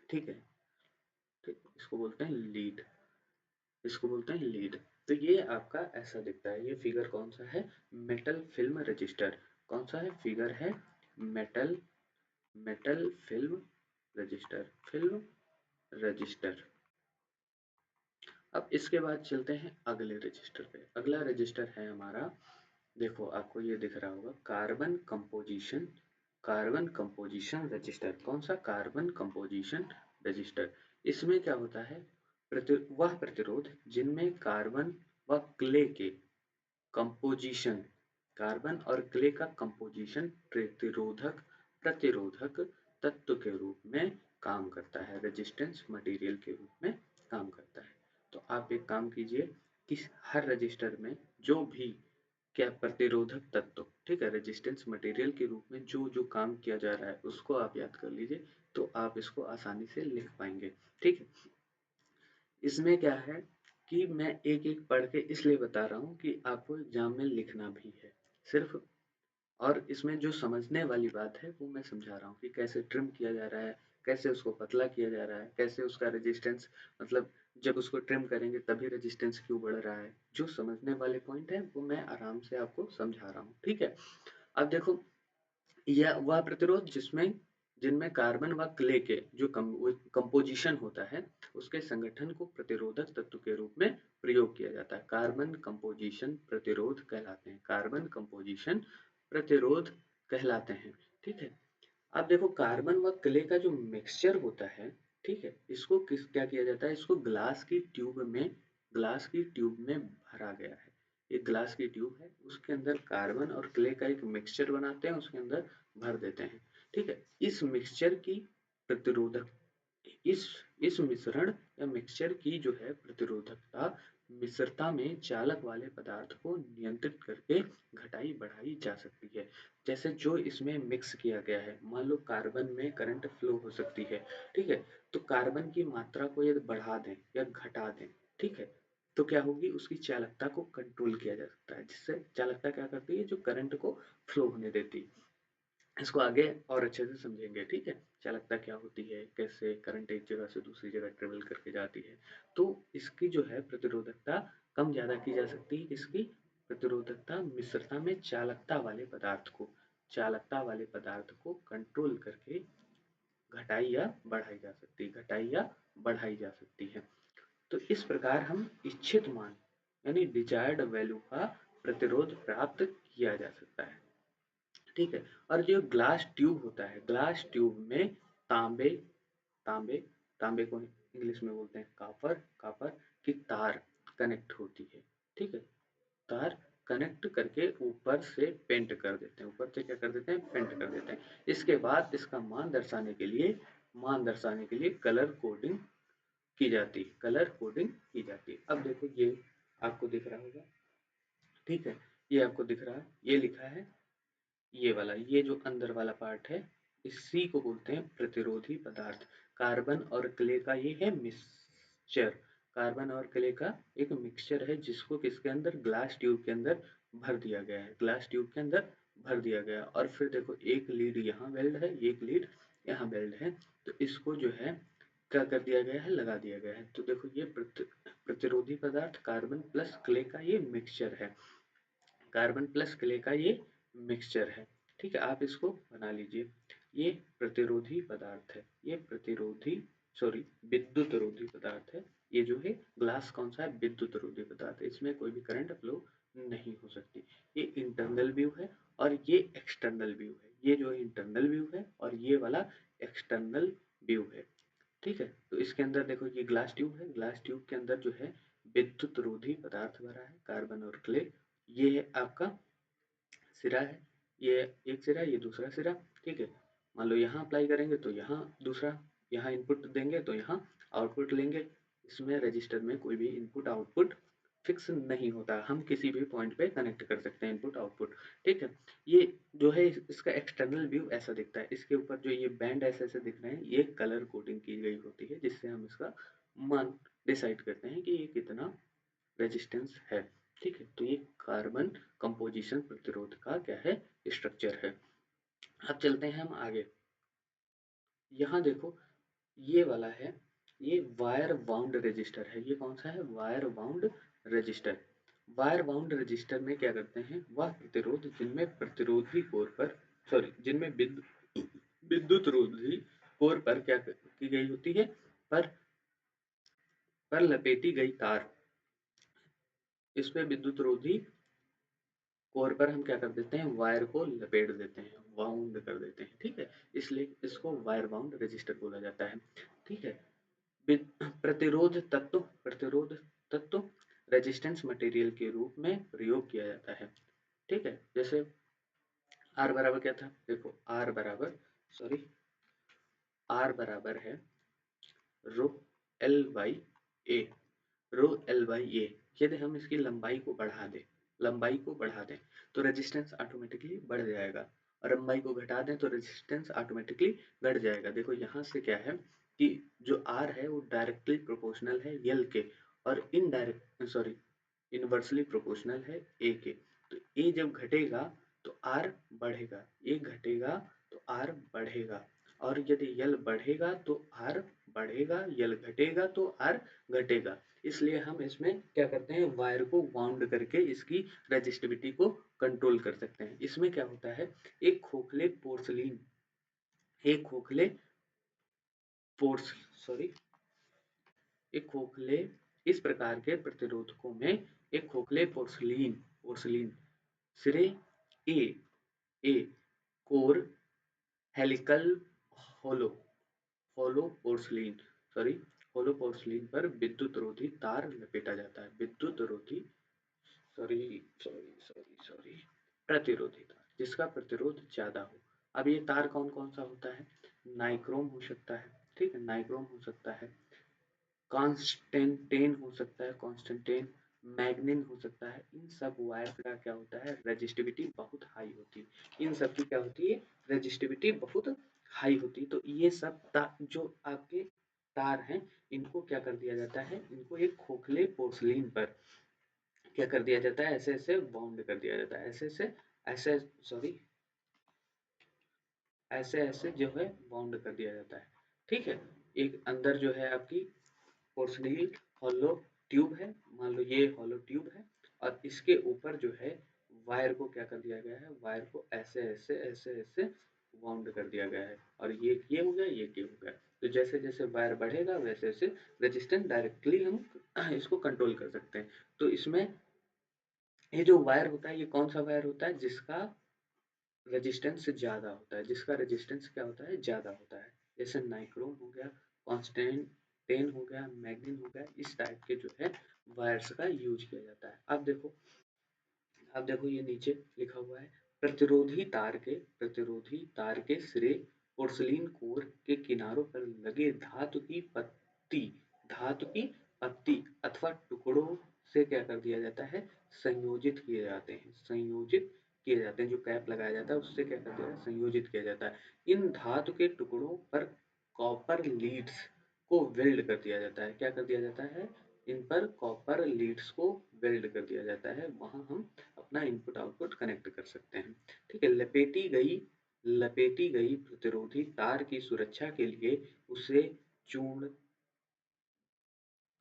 ठीक है, ठीक, इसको बोलते हैं लीड, इसको बोलते हैं लीड। तो ये आपका ऐसा दिखता है, ये फिगर कौन सा है, मेटल फिल्म रजिस्टर, कौन सा है फिगर है, metal metal film register, film register. अब इसके बाद चलते हैं अगले रजिस्टर पे, अगला रजिस्टर है हमारा, देखो आपको ये दिख रहा होगा carbon composition, carbon composition register, कौन सा, कार्बन कंपोजिशन रजिस्टर। इसमें क्या होता है, वह प्रतिरोध जिनमें कार्बन व क्ले के कंपोजिशन, कार्बन और क्ले का कंपोजिशन प्रतिरोधक प्रतिरोधक तत्व के रूप में काम करता है, रेजिस्टेंस मटेरियल के रूप में काम करता है। तो आप एक काम कीजिए कि हर रजिस्टर में जो भी क्या प्रतिरोधक तत्व, ठीक है, रेजिस्टेंस मटेरियल के रूप में जो जो काम किया जा रहा है उसको आप याद कर लीजिए, तो आप इसको आसानी से लिख पाएंगे। ठीक है, इसमें क्या है कि मैं एक एक पढ़ के इसलिए बता रहा हूँ कि आपको एग्जाम में लिखना भी है सिर्फ, और इसमें जो समझने वाली बात है वो मैं समझा रहा हूँ कि कैसे ट्रिम किया जा रहा है, कैसे उसको पतला किया जा रहा है, कैसे उसका रेजिस्टेंस, मतलब जब उसको ट्रिम करेंगे तभी रेजिस्टेंस क्यों बढ़ रहा है, जो समझने वाले पॉइंट है वो मैं आराम से आपको समझा रहा हूँ। ठीक है, अब देखो यह वह प्रतिरोध जिसमें जिनमें कार्बन व क्ले के जो कंपोजिशन होता है उसके संगठन को प्रतिरोधक तत्व के रूप में प्रयोग किया जाता है, कार्बन कंपोजिशन प्रतिरोध कहलाते हैं, कार्बन कंपोजिशन प्रतिरोध कहलाते हैं। ठीक है, अब देखो कार्बन व क्ले का जो मिक्सचर होता है, ठीक है, इसको किस क्या किया जाता है, इसको ग्लास की ट्यूब में, ग्लास की ट्यूब में भरा गया है, एक ग्लास की ट्यूब है उसके अंदर कार्बन और क्ले का एक मिक्सचर बनाते हैं, उसके अंदर भर देते हैं। ठीक है, इस मिक्सचर की प्रतिरोधक, इस इस मिश्रण या मिक्सचर की जो है प्रतिरोधकता मिश्रता में चालक वाले पदार्थ को नियंत्रित करके घटाई बढ़ाई जा सकती है। जैसे जो इसमें मिक्स किया गया है, मान लो कार्बन में करंट फ्लो हो सकती है, ठीक है, तो कार्बन की मात्रा को यदि बढ़ा दें या घटा दें, ठीक है, तो क्या होगी, उसकी चालकता को कंट्रोल किया जा सकता है, जिससे चालकता क्या करती है, जो करंट को फ्लो होने देती है। इसको आगे और अच्छे से समझेंगे। ठीक है, चालकता क्या होती है, कैसे करंट एक जगह से दूसरी जगह ट्रेवल करके जाती है, तो इसकी जो है प्रतिरोधकता कम ज्यादा की जा सकती है, इसकी प्रतिरोधकता मिश्रता में चालकता वाले पदार्थ को कंट्रोल करके घटाई या बढ़ाई जा सकती है, घटाई या बढ़ाई जा सकती है। तो इस प्रकार हम इच्छित मान यानी डिजायर्ड वैल्यू का प्रतिरोध प्राप्त किया जा सकता है। ठीक है, और जो ग्लास ट्यूब होता है, ग्लास ट्यूब में तांबे तांबे तांबे को इंग्लिश में बोलते हैं कापर, कापर की तार कनेक्ट होती है। ठीक है, तार कनेक्ट करके ऊपर से पेंट कर देते हैं, ऊपर से क्या कर देते हैं, पेंट कर देते हैं। इसके बाद इसका मान दर्शाने के लिए कलर कोडिंग की जाती है, कलर कोडिंग की जाती है। अब देखो ये आपको दिख रहा होगा, ठीक है, ये आपको दिख रहा है, ये लिखा है ये वाला, ये जो अंदर वाला पार्ट है, इसी को बोलते हैं प्रतिरोधी पदार्थ। कार्बन और क्ले का ये है मिक्सचर। कार्बन और क्ले का एक मिक्सचर है जिसको किसके अंदर, ग्लास ट्यूब के अंदर भर दिया गया है, ग्लास ट्यूब के अंदर भर दिया गया। और फिर देखो एक लीड यहाँ वेल्ड है, एक लीड यहाँ वेल्ड है, तो इसको जो है क्या कर दिया गया है, लगा दिया गया है। तो देखो ये प्रतिरोधी पदार्थ कार्बन प्लस क्ले का ये मिक्सचर है, कार्बन प्लस क्ले का ये मिक्सचर है। ठीक है, आप इसको बना लीजिए। ये प्रतिरोधी पदार्थ है, ये प्रतिरोधी सॉरी विद्युत रोधी पदार्थ है। ये जो है ग्लास कौन सा है, विद्युत रोधी पदार्थ है, इसमें कोई भी करंट फ्लो नहीं हो सकती। ये इंटरनल व्यू है और ये एक्सटर्नल व्यू है। ये जो इंटरनल व्यू है और ये वाला एक्सटर्नल व्यू है। ठीक है, तो इसके अंदर देखो ये ग्लास ट्यूब है, ग्लास ट्यूब के अंदर जो है विद्युत रोधी पदार्थ भरा है, कार्बन और क्ले। ये है आपका सिरा है, ये एक सिरा, ये दूसरा सिरा। ठीक है, मान लो यहाँ अप्लाई करेंगे तो यहाँ दूसरा, यहाँ इनपुट देंगे तो यहाँ आउटपुट लेंगे। इसमें रजिस्टर में कोई भी इनपुट आउटपुट फिक्स नहीं होता, हम किसी भी पॉइंट पे कनेक्ट कर सकते हैं इनपुट आउटपुट। ठीक है, ये जो है इसका एक्सटर्नल व्यू ऐसा दिखता है। इसके ऊपर जो ये बैंड ऐसे ऐसे दिख रहे हैं, ये कलर कोडिंग की गई होती है जिससे हम इसका मान डिसाइड करते हैं कि ये कितना रेजिस्टेंस है। ठीक है, तो ये कार्बन कंपोजिशन प्रतिरोध का क्या है, स्ट्रक्चर है। अब चलते हैं हम आगे। यहाँ देखो ये वाला है, ये वायर बाउंड रजिस्टर है। ये कौन सा है, wire bound register. Wire bound register में क्या करते हैं, वह प्रतिरोध जिनमें प्रतिरोधी कोर पर सॉरी जिनमें विद्युत रोधी कोर पर क्या की गई होती है, पर पर लपेटी गई तार, इसमें विद्युत रोधी कोर पर हम क्या कर देते हैं, वायर को लपेट देते हैं, वाउंड कर देते हैं। ठीक है, इसलिए इसको वायर बाउंड रजिस्टर बोला जाता है। ठीक है, प्रतिरोध तत्व रेजिस्टेंस मटेरियल के रूप में प्रयोग किया जाता है। ठीक है, जैसे आर बराबर क्या था, देखो आर बराबर सॉरी आर बराबर है rho L by A, rho L by A. यदि हम इसकी लंबाई को बढ़ा दें, लंबाई को बढ़ा दें तो रेजिस्टेंस ऑटोमेटिकली बढ़ जाएगा, और लंबाई को घटा दें तो रेजिस्टेंस ऑटोमेटिकली घट जाएगा। देखो यहाँ से क्या है कि जो आर है वो डायरेक्टली प्रोपोर्शनल है एल के, और इनडायरेक्ट सॉरी इनवर्सली प्रोपोर्शनल है ए के। तो ए जब घटेगा तो आर बढ़ेगा, ए घटेगा तो आर बढ़ेगा, और यदि यल बढ़ेगा तो आर बढ़ेगा, यल घटेगा तो आर घटेगा। इसलिए हम इसमें क्या करते हैं, वायर को वाउंड करके इसकी रेजिस्टिविटी को कंट्रोल कर सकते हैं। इसमें क्या होता है, एक खोखले पोर्सलिन एक खोखले पोर्स सॉरी एक खोखले इस प्रकार के प्रतिरोधकों में एक खोखले पोर्सलिन पोर्सलिन सिरे ए ए कोर हेलिकल होलो होलो पोर्सलिन सॉरी होलो पोर्सलिन पर विद्युत रोधी तार लपेटा जाता है। विद्युत रोधी सॉरी सॉरी सॉरी सॉरी प्रतिरोधी तार, जिसका प्रतिरोध ज्यादा हो। अब ये तार कौन कौन सा होता है, नाइक्रोम हो सकता है, ठीक है, नाइक्रोम हो सकता है, कॉन्स्टेंटेन हो सकता है, कॉन्स्टेंटेन मैग्निन हो सकता है। इन सब वायर का क्या होता है, रेजिस्टिविटी बहुत हाई होती है। इन सब की क्या होती है, रेजिस्टिविटी बहुत हाई होती है। तो ये सब जो आपके तार हैं, इनको क्या कर दिया जाता है, इनको एक खोखले पोर्सलिन पर क्या कर दिया जाता है, ऐसे ऐसे बाउंड कर दिया जाता है, ऐसे ऐसे ऐसे सॉरी ऐसे ऐसे जो है बाउंड कर दिया जाता है। ठीक है, एक अंदर जो है आपकी पोर्सलिन हॉलो ट्यूब है, मान लो ये हॉलो ट्यूब है, और इसके ऊपर जो है वायर को क्या कर दिया गया है, वायर को ऐसे ऐसे ऐसे ऐसे बाउंड कर दिया गया है, और ये हो गया, ये हो गया। तो जैसे जैसे वायर बढ़ेगा वैसे वैसे रेजिस्टेंस डायरेक्टली हम इसको कंट्रोल कर सकते हैं। तो इसमें ये जो वायर होता है, ये कौन सा वायर होता है, जिसका रेजिस्टेंस ज़्यादा होता है, जिसका रेजिस्टेंस क्या होता है, ज़्यादा होता है। जैसे नाइक्रोम हो गया, कॉन्स्टेंटेन हो गया, मैग्नीन हो गया, इस टाइप के जो है वायर्स का यूज किया जाता है। अब देखो ये नीचे लिखा हुआ है, प्रतिरोधी तार के सिरे पोर्सलिन कोर के किनारों पर लगे धातु की पत्ती अथवा टुकड़ों से क्या कर दिया जाता है, संयोजित किए जाते हैं, संयोजित किए जाते हैं, जो कैप लगाया जाता है उससे क्या कर दिया जाता है, संयोजित किया जाता है। इन धातु के टुकड़ों पर कॉपर लीड्स को वेल्ड कर दिया जाता है। क्या कर दिया जाता है? इन पर कॉपर लीड्स को वेल्ड कर दिया जाता है, वहां हम अपना इनपुट आउटपुट कनेक्ट कर सकते हैं। ठीक है। लपेटी गई प्रतिरोधी तार की सुरक्षा के लिए उसे चूर्ण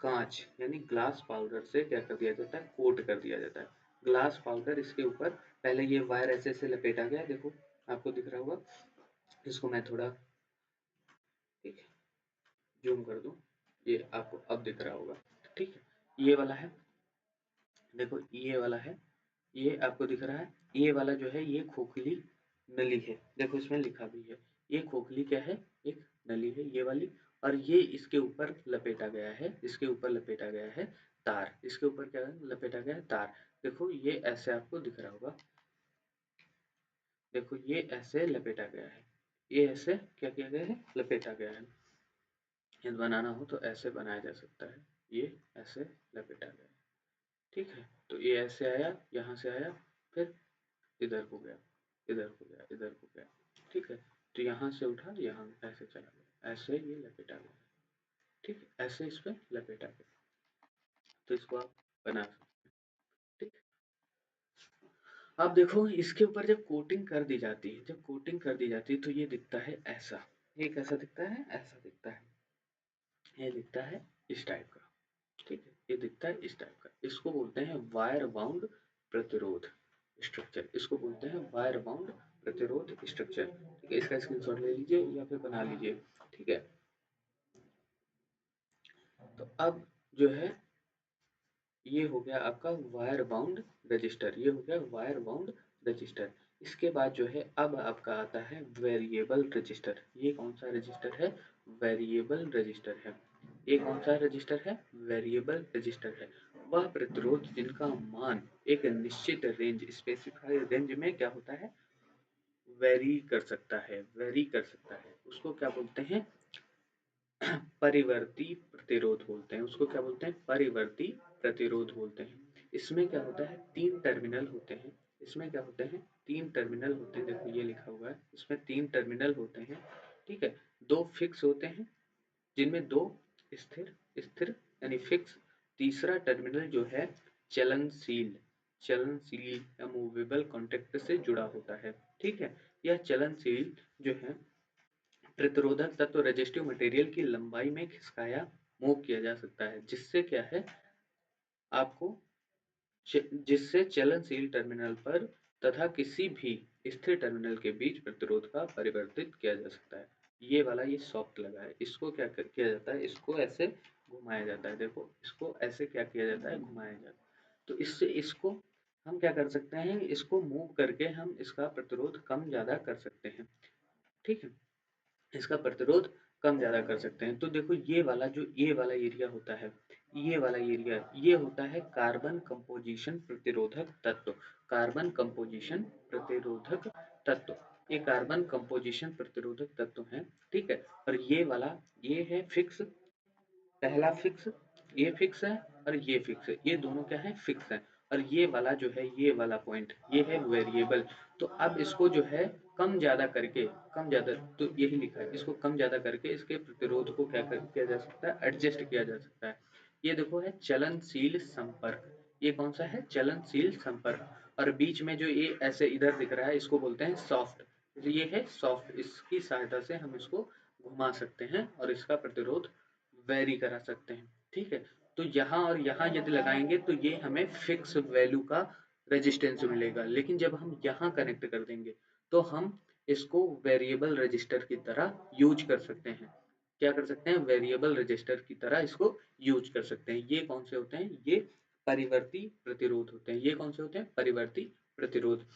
कांच यानी ग्लास पाउडर से क्या कर दिया जाता है? कोट कर दिया जाता है। ग्लास पाउडर इसके ऊपर, पहले ये वायर ऐसे लपेटा गया, देखो आपको दिख रहा होगा। इसको मैं थोड़ा, ठीक है, जूम कर दूं, ये आपको अब दिख रहा होगा। ठीक है। ये वाला है, देखो ये वाला है, ये आपको दिख रहा है। ये वाला जो है ये खोखली नली है, देखो इसमें लिखा भी है। ये खोखली क्या है? एक नली है ये वाली। और ये इसके ऊपर लपेटा गया है, इसके ऊपर लपेटा गया है तार। इसके ऊपर क्या है? लपेटा गया है तार। देखो ये ऐसे आपको दिख रहा होगा, देखो ये ऐसे लपेटा गया है, ये ऐसे क्या किया गया है? लपेटा गया है। यदि बनाना हो तो ऐसे बनाया जा सकता है, ये ऐसे लपेटा गया है। ठीक है। तो ये ऐसे आया, यहाँ से आया, फिर इधर को गया, इधर को गया, इधर को गया। ठीक है। तो यहाँ से उठा, यहाँ ऐसे चला गया, ऐसे ये लपेटा गया। ठीक है। ऐसे इस पे लपेटा गया, तो इसको आप बना सकते हैं। ठीक। अब देखो इसके ऊपर जब कोटिंग कर दी जाती है, जब कोटिंग कर दी जाती है तो ये दिखता है ऐसा। ये कैसा दिखता है? ऐसा दिखता है। ये दिखता है इस टाइप का। ठीक है। ये दिखता है इस टाइप का। इसको बोलते हैं वायर बाउंड प्रतिरोध स्ट्रक्चर। इसको बोलते हैं वायर बाउंड प्रतिरोध स्ट्रक्चर। ठीक है। इसका स्क्रीनशॉट ले लीजिए या फिर बना लीजिए। ठीक है। तो अब जो है ये हो गया आपका वायर बाउंड रजिस्टर, ये हो गया वायर बाउंड रजिस्टर। इसके बाद जो है अब आपका आता है वेरिएबल रजिस्टर। ये कौन सा रजिस्टर है? वेरिएबल रजिस्टर है। ये कौन सा रजिस्टर है? वेरिएबल रजिस्टर है। वह प्रतिरोध जिनका मान एक निश्चित रेंज, स्पेसिफाइड रेंज में क्या होता है? वेरी कर सकता है, वेरी कर सकता है। उसको क्या बोलते हैं? परिवर्ती प्रतिरोध बोलते हैं। उसको क्या बोलते हैं? परिवर्ती प्रतिरोध बोलते हैं। इसमें क्या होता है? 3 टर्मिनल होते हैं। इसमें क्या होते हैं? 3 टर्मिनल होते हैं। देखो ये लिखा हुआ है, इसमें 3 टर्मिनल होते हैं। ठीक है। 2 फिक्स होते हैं, जिनमें 2 स्थिर स्थिर यानी फिक्स। तीसरा टर्मिनल जो है चलनशील, चलनशील या मूवेबल कॉन्टैक्ट से जुड़ा होता है। ठीक है। यह चलनशील जो है प्रतिरोधक तत्व रेजिस्टिव मटेरियल की लंबाई में खिसकाया मूव किया जा सकता है, जिससे क्या है आपको, जिससे चलनशील टर्मिनल पर तथा किसी भी स्थिर टर्मिनल के बीच प्रतिरोध का परिवर्तित किया जा सकता है। ये वाला ये सॉफ्ट लगा है, इसको क्या किया जाता है? इसको ऐसे घुमाया जाता है। देखो इसको ऐसे क्या किया जाता है? घुमाया जाता है। तो इससे इसको हम क्या कर सकते हैं? इसको मूव करके हम इसका प्रतिरोध कम ज़्यादा कर सकते हैं। ठीक है। इसका प्रतिरोध कम ज़्यादा कर सकते हैं। तो देखो ये वाला एरिया होता है, ये वाला एरिया ये होता है कार्बन कंपोजिशन प्रतिरोधक तत्व। कार्बन कंपोजिशन प्रतिरोधक तत्व, ये कार्बन कंपोजिशन प्रतिरोधक तत्व है। ठीक है। और ये वाला ये है फिक्स, पहला फिक्स, ये फिक्स है और ये फिक्स है, ये दोनों क्या है? फिक्स है। और ये वाला जो है, ये वाला पॉइंट ये है वेरिएबल। तो अब इसको जो है कम ज़्यादा करके, कम ज़्यादा, तो यही लिखा है, इसको कम ज़्यादा करके इसके प्रतिरोध को किया जा सकता है? एडजस्ट किया जा सकता है। ये देखो है चलनशील संपर्क। ये कौन सा है? चलनशील संपर्क। और बीच में जो ये ऐसे इधर दिख रहा है इसको बोलते हैं सॉफ्ट। ये है सॉफ्ट, इसकी सहायता से हम इसको घुमा सकते हैं और इसका प्रतिरोध वेरी करा सकते हैं। ठीक है। तो यहाँ और यहाँ यदि लगाएंगे तो ये हमें फिक्स वैल्यू का रेजिस्टेंस मिलेगा, लेकिन जब हम यहाँ कनेक्ट कर देंगे तो हम इसको वेरिएबल रजिस्टर की तरह यूज कर सकते हैं। क्या कर सकते हैं? वेरिएबल रजिस्टर की तरह इसको यूज कर सकते हैं। ये कौन से होते हैं? ये परिवर्ती प्रतिरोध होते हैं। ये कौन से होते हैं? परिवर्ती प्रतिरोध।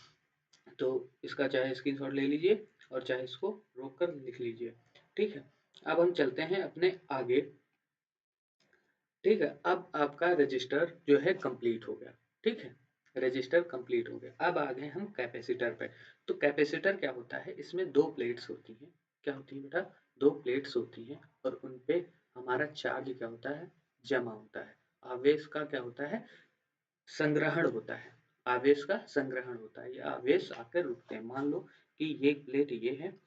तो इसका चाहे स्क्रीनशॉट ले लीजिए और चाहे इसको रोक कर लिख लीजिए। ठीक है। अब हम चलते हैं अपने आगे। ठीक है। अब आपका रजिस्टर जो है कंप्लीट हो गया। ठीक है। रजिस्टर कंप्लीट हो गया। अब आ गए हम कैपेसिटर पे। तो कैपेसिटर क्या होता है? इसमें 2 प्लेट्स होती हैं। क्या होती है बेटा? 2 प्लेट्स होती हैं और उन पे हमारा चार्ज क्या होता है? जमा होता है। आवेश का क्या होता है? संग्रहण होता है। आवेश का संग्रहण होता है, ये आवेश आकर रुकते हैं। मान लो कि ये प्लेट ये है,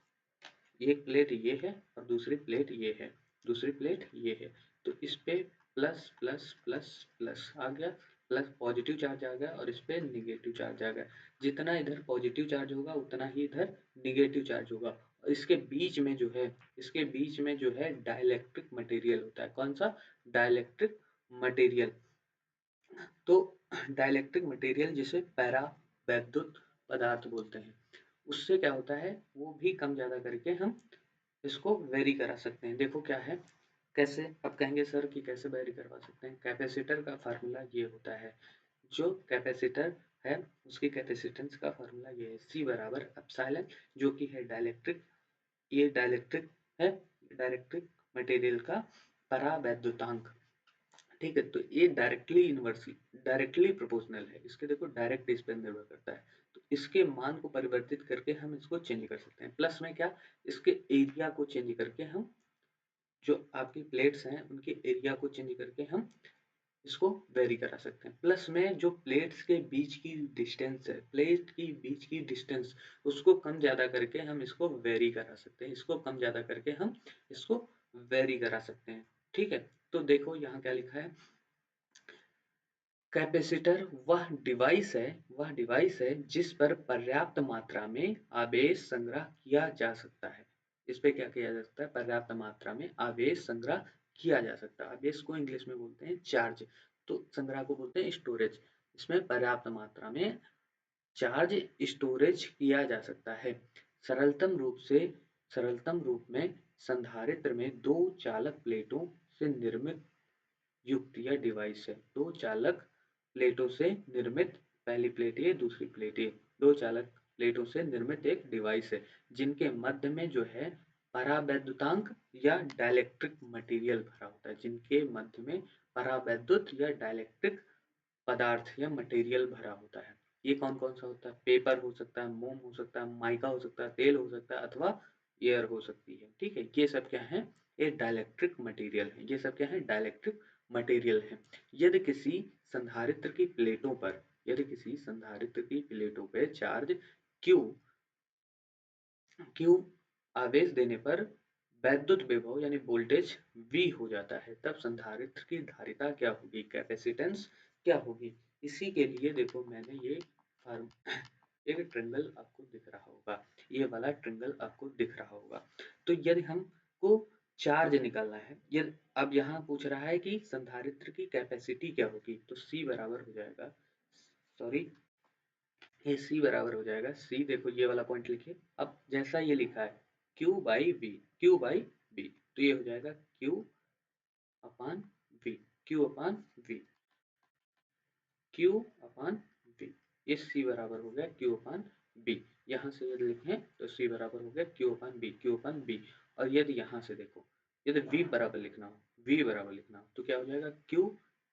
एक प्लेट ये है और दूसरी प्लेट ये है, दूसरी प्लेट ये है, तो इस पे प्लस प्लस प्लस प्लस आ गया, प्लस पॉजिटिव चार्ज आ गया और इस पे निगेटिव चार्ज आ गया। जितना इधर पॉजिटिव चार्ज होगा उतना ही इधर निगेटिव चार्ज होगा। और इसके बीच में जो है, इसके बीच में जो है डाइलेक्ट्रिक मटेरियल होता है। कौन सा? Dielectric material. तो डाइलेक्ट्रिक मटेरियल जिसे पैरा वैद्युत पदार्थ बोलते हैं, उससे क्या होता है, वो भी कम ज़्यादा करके हम इसको वेरी करा सकते हैं। देखो क्या है, कैसे? अब कहेंगे सर कि कैसे वेरी करवा सकते हैं? कैपेसिटर का फार्मूला ये होता है, जो कैपेसिटर है उसकी कैपेसिटेंस का फार्मूला ये है, C बराबर एप्सिलॉन, जो कि है डाइलेक्ट्रिक, ये डाइलेक्ट्रिक है, डाइलेक्ट्रिक मटेरियल का परावैद्युतांक। ठीक है, तो ये डायरेक्टली प्रोपोर्शनल है, इसके देखो डायरेक्ट इस पर निर्भर करता है। तो इसके मान को परिवर्तित करके हम इसको चेंज कर सकते हैं। प्लस में क्या, इसके एरिया को चेंज करके हम, जो आपकी प्लेट्स हैं उनके एरिया को चेंज करके हम इसको वेरी करा सकते हैं। प्लस में जो प्लेट्स के बीच की डिस्टेंस है, प्लेट की बीच की डिस्टेंस, उसको कम ज़्यादा करके हम इसको वेरी करा सकते हैं, इसको कम ज़्यादा करके हम इसको वेरी करा सकते हैं। ठीक है, तो देखो यहाँ क्या लिखा है, कैपेसिटर वह डिवाइस है जिस पर पर्याप्त मात्रा में आवेश संग्रह किया जा सकता है। इस पे क्या किया जा सकता है? पर्याप्त मात्रा में आवेश संग्रह किया जा सकता है। आवेश को इंग्लिश में बोलते हैं चार्ज, तो संग्रह को बोलते हैं स्टोरेज। इसमें पर्याप्त मात्रा में चार्ज स्टोरेज किया जा सकता है। सरलतम रूप में संधारित्र में दो चालक प्लेटों से निर्मित युक्त यह डिवाइस है। दो चालक प्लेटों से निर्मित, पहली प्लेट ये, दूसरी प्लेट ये, दो चालक प्लेटों से निर्मित एक डिवाइस है, जिनके मध्य में जो है परावैद्युतांक या डाइलेक्ट्रिक मटेरियल भरा होता है, जिनके मध्य में परावैद्युत या डाइलेक्ट्रिक पदार्थ या मटेरियल भरा होता है। ये कौन कौन सा होता है? पेपर हो सकता है, मोम हो सकता है, माइका हो सकता है, तेल हो सकता है, अथवा एयर हो सकती है। ठीक है, ये सब क्या है? ये डाइलेक्ट्रिक मटेरियल है। ये सब क्या है? डाइलेक्ट्रिक मटेरियल है। यदि किसी संधारित्र की प्लेटों पर, यदि किसी संधारित्र की प्लेटों पर चार्ज Q Q आवेश देने पर वैद्युत विभव यानी वोल्टेज V हो जाता है, तब संधारित्र की धारिता क्या होगी? कैपेसिटेंस क्या होगी? इसी के लिए देखो मैंने ये फार्म एक ट्रिंगल आपको दिख रहा होगा, ये वाला ट्रिंगल आपको दिख रहा होगा। तो यदि हमको चार्ज निकालना है, यदि अब यहाँ पूछ रहा है कि संधारित्र की कैपेसिटी क्या होगी, तो C बराबर हो जाएगा, सॉरी, ये C बराबर हो जाएगा, C देखो ये वाला पॉइंट लिखिए। अब जैसा ये लिखा है Q by B, Q by B, तो ये हो जाएगा Q अपान V, Q अपान V, Q अपान V। ये C बराबर हो गया Q अपान B। यहाँ से यदि लिखें तो C बराबर हो गया Q अपान B, Q अपान B। और यदि यहाँ से देखो, यदि V बराबर लिखना हो, V बराबर लिखना हो तो क्या हो जाएगा?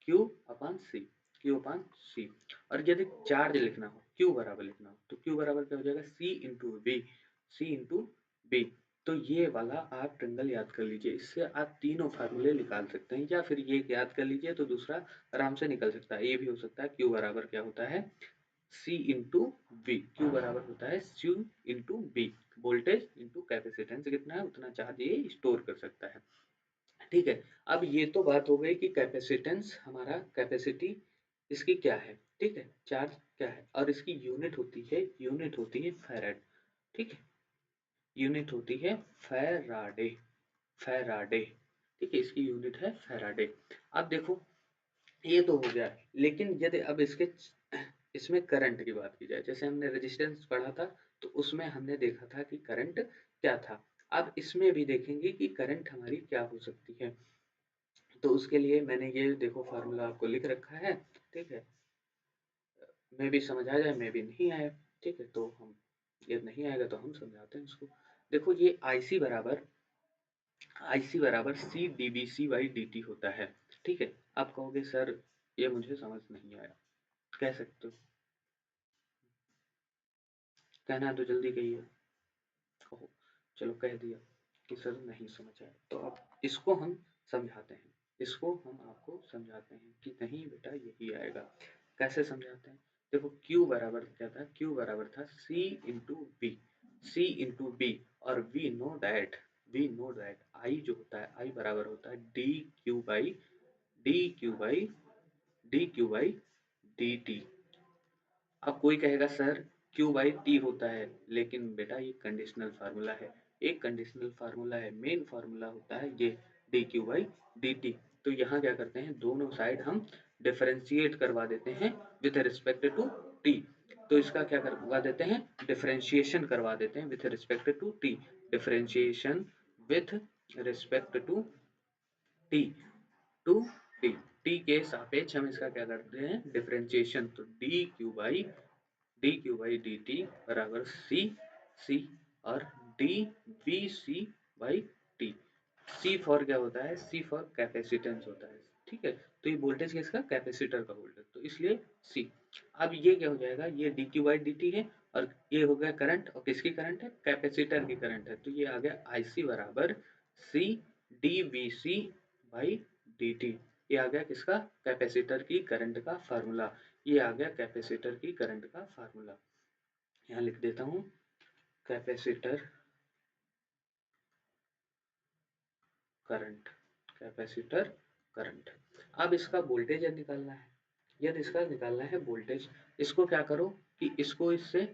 Q अपान C, Q अपान C। और यदि चार्ज लिखना हो, Q बराबर लिखना हो, तो Q बराबर क्या हो जाएगा? C into V, C into B। तो ये वाला आप ट्रिंगल याद कर लीजिए, इससे आप तीनों फार्मूले निकाल सकते हैं, या फिर ये याद कर लीजिए तो दूसरा आराम से निकल सकता है। ये भी हो सकता है Q बराबर क्या होता है? C into V। Q बराबर होता है C into B, voltage into capacitance कितना है उतना चार्ज ये स्टोर कर सकता है। ठीक है, अब ये तो बात हो गई कि कैपेसिटेंस, हमारा कैपेसिटी इसकी क्या है। ठीक है, चार्ज क्या है, और इसकी यूनिट होती है फैराड। ठीक है, यूनिट होती है फैराडे, फैराडे। ठीक है, इसकी यूनिट है फैराडे। अब देखो ये तो हो गया, लेकिन यदि अब इसमें करंट की बात की जाए, जैसे हमने रेजिस्टेंस पढ़ा था तो उसमें हमने देखा था कि करंट क्या था। अब इसमें भी देखेंगे कि करंट हमारी क्या हो सकती है। तो उसके लिए मैंने ये देखो फार्मूला आपको लिख रखा है। ठीक है, मे भी समझ आ जाए, मे भी नहीं आए। ठीक है, तो हम, ये नहीं आएगा तो हम समझाते हैं इसको। देखो ये IC बराबर C dBc बाई dt होता है। ठीक है, आप कहोगे सर ये मुझे समझ नहीं आया, कह सकते हो, कहना है तो जल्दी कहिए, कहो। चलो कह दिया कि सर नहीं समझ आया, तो अब इसको हम समझाते हैं, इसको हम आपको समझाते हैं कि नहीं बेटा यही आएगा। कैसे समझाते हैं? देखो Q बराबर क्या था, Q बराबर था C into B, C into B, और वी नो दैट I जो होता है, I बराबर होता है D Q by D T. अब कोई कहेगा सर Q बाई टी होता है, लेकिन बेटा ये कंडीशनल फार्मूला है, एक कंडीशनल फार्मूला है, मेन फार्मूला होता है ये D Q by D T. तो यहाँ क्या करते हैं, दोनों साइड हम डिफरेंशिएट करवा देते हैं विथ रिस्पेक्ट टू टी। तो इसका क्या करवा देते हैं, डिफरेंशिएशन करवा देते हैं with respect to T, differentiation with respect to T, to T, T के सापेक्ष हम इसका क्या करते हैं, डिफरेंशिएशन। तो D Q by D T बराबर सी और D V C by T. C for क्या होता है, सी फॉर कैपेसिटेंस होता है, ठीक है। तो ये वोल्टेज किसका, कैपेसिटर का वोल्टेज, तो इसलिए सी। अब ये क्या हो जाएगा, ये D Q by D T है, और ये हो गया करंट, और किसकी करंट है, कैपेसिटर की करंट है। तो ये आ गया आई सी बराबर C D V C by D T. ये आ गया किसका, कैपेसिटर की करंट का फार्मूला। ये आ गया कैपेसिटर की करंट का फार्मूला। यहाँ लिख देता हूँ, कैपेसिटर करंट, कैपेसिटर करंट। अब इसका वोल्टेज यदि निकालना है, यदि इसका निकालना है वोल्टेज, इसको क्या करो कि इसको इससे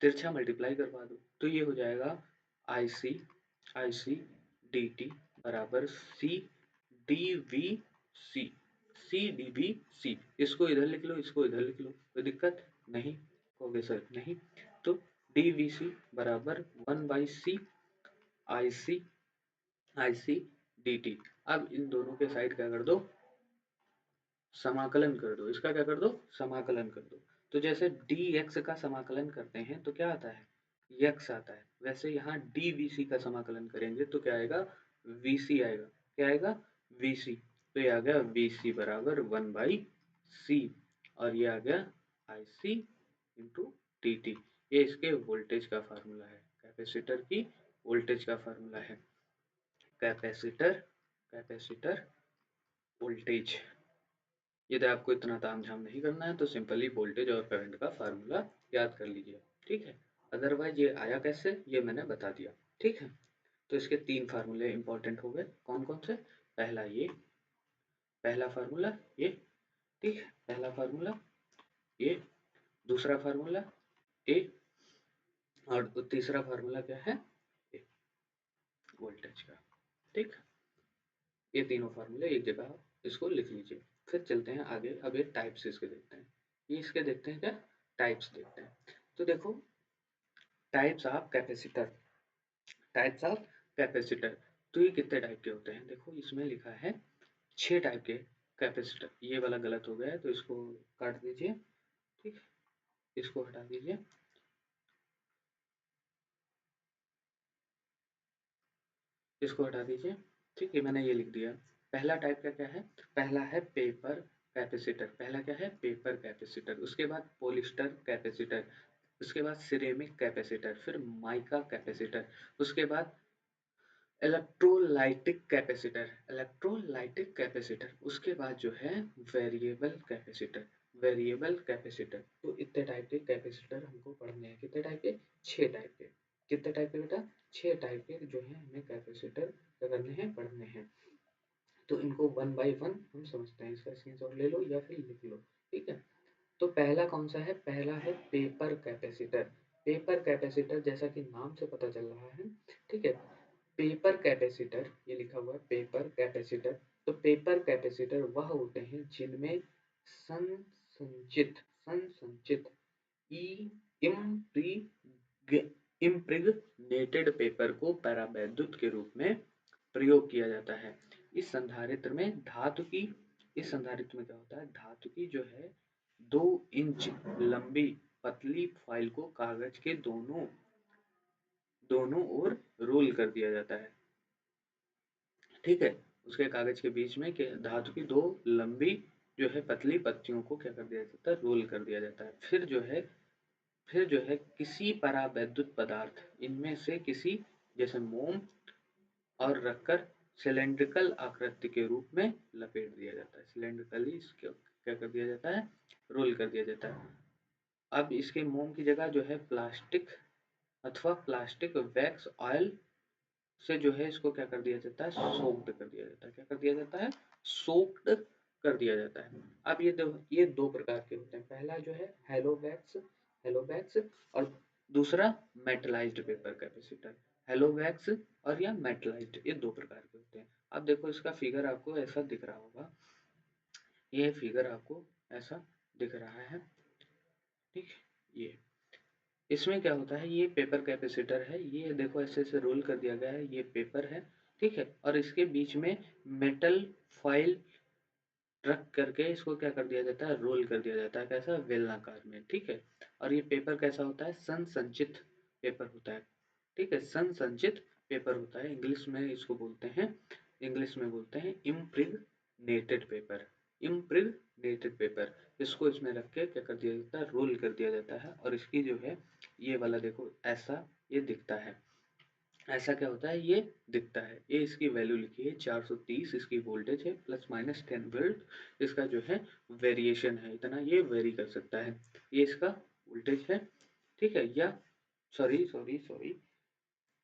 तिरछा मल्टीप्लाई करवा दो, तो ये हो जाएगा आई सी डी टी बराबर C D V C, C D V C. इसको इधर लिख लो, इसको इधर लिख लो, कोई दिक्कत नहीं, कहोगे सर नहीं। तो डी वी सी बराबर 1/c आई सी डी टी। अब इन दोनों के साइड क्या कर दो, समाकलन कर दो, इसका क्या कर दो, समाकलन कर दो। तो जैसे dx का समाकलन करते हैं तो क्या आता है, x आता है, वैसे यहाँ dvc का समाकलन करेंगे तो क्या आएगा, vc आएगा, क्या आएगा, vc। तो ये आ गया vc बराबर 1/c, और ये आ गया ic इंटू dt। ये इसके वोल्टेज का फार्मूला है, कैपेसिटर की वोल्टेज का फार्मूला है, कैपेसिटर वोल्टेज। यदि आपको इतना तामझाम नहीं करना है तो सिंपली वोल्टेज और करंट का फार्मूला याद कर लीजिए, ठीक है। अदरवाइज ये आया कैसे, ये मैंने बता दिया, ठीक है। तो इसके 3 फार्मूले इंपॉर्टेंट हो गए, कौन कौन से, पहला ये, पहला फार्मूला ये, ठीक है, पहला फार्मूला ये, दूसरा फार्मूला ए, और तीसरा फार्मूला क्या है, ए, वोल्टेज का, ठीक। ये तीनों फार्मूले एक जगह इसको लिख लीजिए। फिर चलते हैं आगे, अब ये टाइप्स इसके देखते हैं, ये इसके देखते हैं क्या, टाइप्स देखते हैं। तो देखो, types of capacitor, types of capacitor. तो ये कितने टाइप के होते हैं, देखो इसमें लिखा है 6 टाइप के कैपेसिटर। ये वाला गलत हो गया है तो इसको काट दीजिए, ठीक, इसको हटा दीजिए, इसको हटा दीजिए, ठीक है, मैंने ये लिख दिया। पहला टाइप का क्या है, पहला है पेपर कैपेसिटर, पहला क्या है, पेपर कैपेसिटर। उसके बाद पॉलिस्टर कैपेसिटर, उसके बाद सिरेमिक कैपेसिटर, फिर माइका कैपेसिटर, उसके बाद इलेक्ट्रोलाइटिक कैपेसिटर, इलेक्ट्रोलाइटिक कैपेसिटर, उसके बाद जो है वेरिएबल कैपेसिटर, वेरिएबल कैपेसिटर। तो इतने टाइप के कैपेसिटर हमको पढ़ने हैं, कितने टाइप के, 6 टाइप के, कितने टाइप के बेटा, 6 टाइप के जो है हमें कैपेसिटर क्या करने हैं, पढ़ने हैं। तो इनको वन बाय वन हम समझते हैं, इसका स्क्रीनशॉट ले लो या फिर लिख लो, ठीक है। तो पहला कौन सा है, पहला है पेपर कैपेसिटर। पेपर कैपेसिटर जैसा कि नाम से पता चल रहा है, ठीक है, पेपर कैपेसिटर, ये लिखा हुआ है पेपर कैपेसिटर। तो पेपर कैपेसिटर वह होते हैं जिनमें संसंचित संसंचित ई इम्प्रिग्नेटेड पेपर को परावैद्युत के रूप में प्रयोग किया जाता है। इस संधारित्र में धातु की, इस संधारित्र में क्या होता है, धातु की जो है 2 इंच लंबी पतली फाइल को कागज के दोनों दोनों ओर रोल कर दिया जाता है, ठीक है। उसके कागज के बीच में धातु की 2 लंबी जो है पतली पत्तियों को क्या कर दिया जाता है, रोल कर दिया जाता है। फिर जो है किसी परावैद्युत पदार्थ, इनमें से किसी, जैसे मोम और रखकर सिलेंड्रिकल आकृति के रूप में लपेट दिया जाता है, सिलेंड्रिकली इसको क्या कर दिया जाता है, रोल कर दिया जाता है। अब इसके मोम की जगह जो है प्लास्टिक अथवा प्लास्टिक वैक्स ऑयल से जो है इसको क्या कर दिया जाता है, सोक्ड कर दिया जाता है। क्या कर दिया जाता है, सोक्ड कर दिया जाता है। अब ये दो प्रकार के होते हैं, पहला जो है हेलोवैक्स और दूसरा मेटलाइज्ड पेपर कैपेसिटर। हेलोवैक्स और या मेटलाइज्ड, ये दो प्रकार के होते हैं। अब देखो इसका फिगर आपको ऐसा दिख रहा होगा, ये फिगर आपको ऐसा दिख रहा है, ठीक। ये इसमें क्या होता है, ये पेपर कैपेसिटर है, ये देखो ऐसे ऐसे रोल कर दिया गया है, ये पेपर है, ठीक है। और इसके बीच में मेटल फॉइल रख करके इसको क्या कर दिया जाता है, रोल कर दिया जाता है, कैसा, बेलनाकार में, ठीक है। और ये पेपर कैसा होता है, संचित पेपर होता है, ठीक है। संचित पेपर होता है, इंग्लिश में बोलते हैं इम्प्रिग्नेटेड पेपर, इम्प्रिग्नेटेड पेपर। इसको इसमें रख के क्या कर दिया जाता है, रोल कर दिया जाता है। और इसकी जो है ये वाला देखो ऐसा ये दिखता है, ऐसा क्या होता है, ये दिखता है। ये इसकी वैल्यू लिखी है 430, इसकी वोल्टेज है ±10 वोल्ट। इसका जो है वेरिएशन है इतना, ये वेरी कर सकता है। ये इसका वोल्टेज है, ठीक है। या सॉरी सॉरी सॉरी,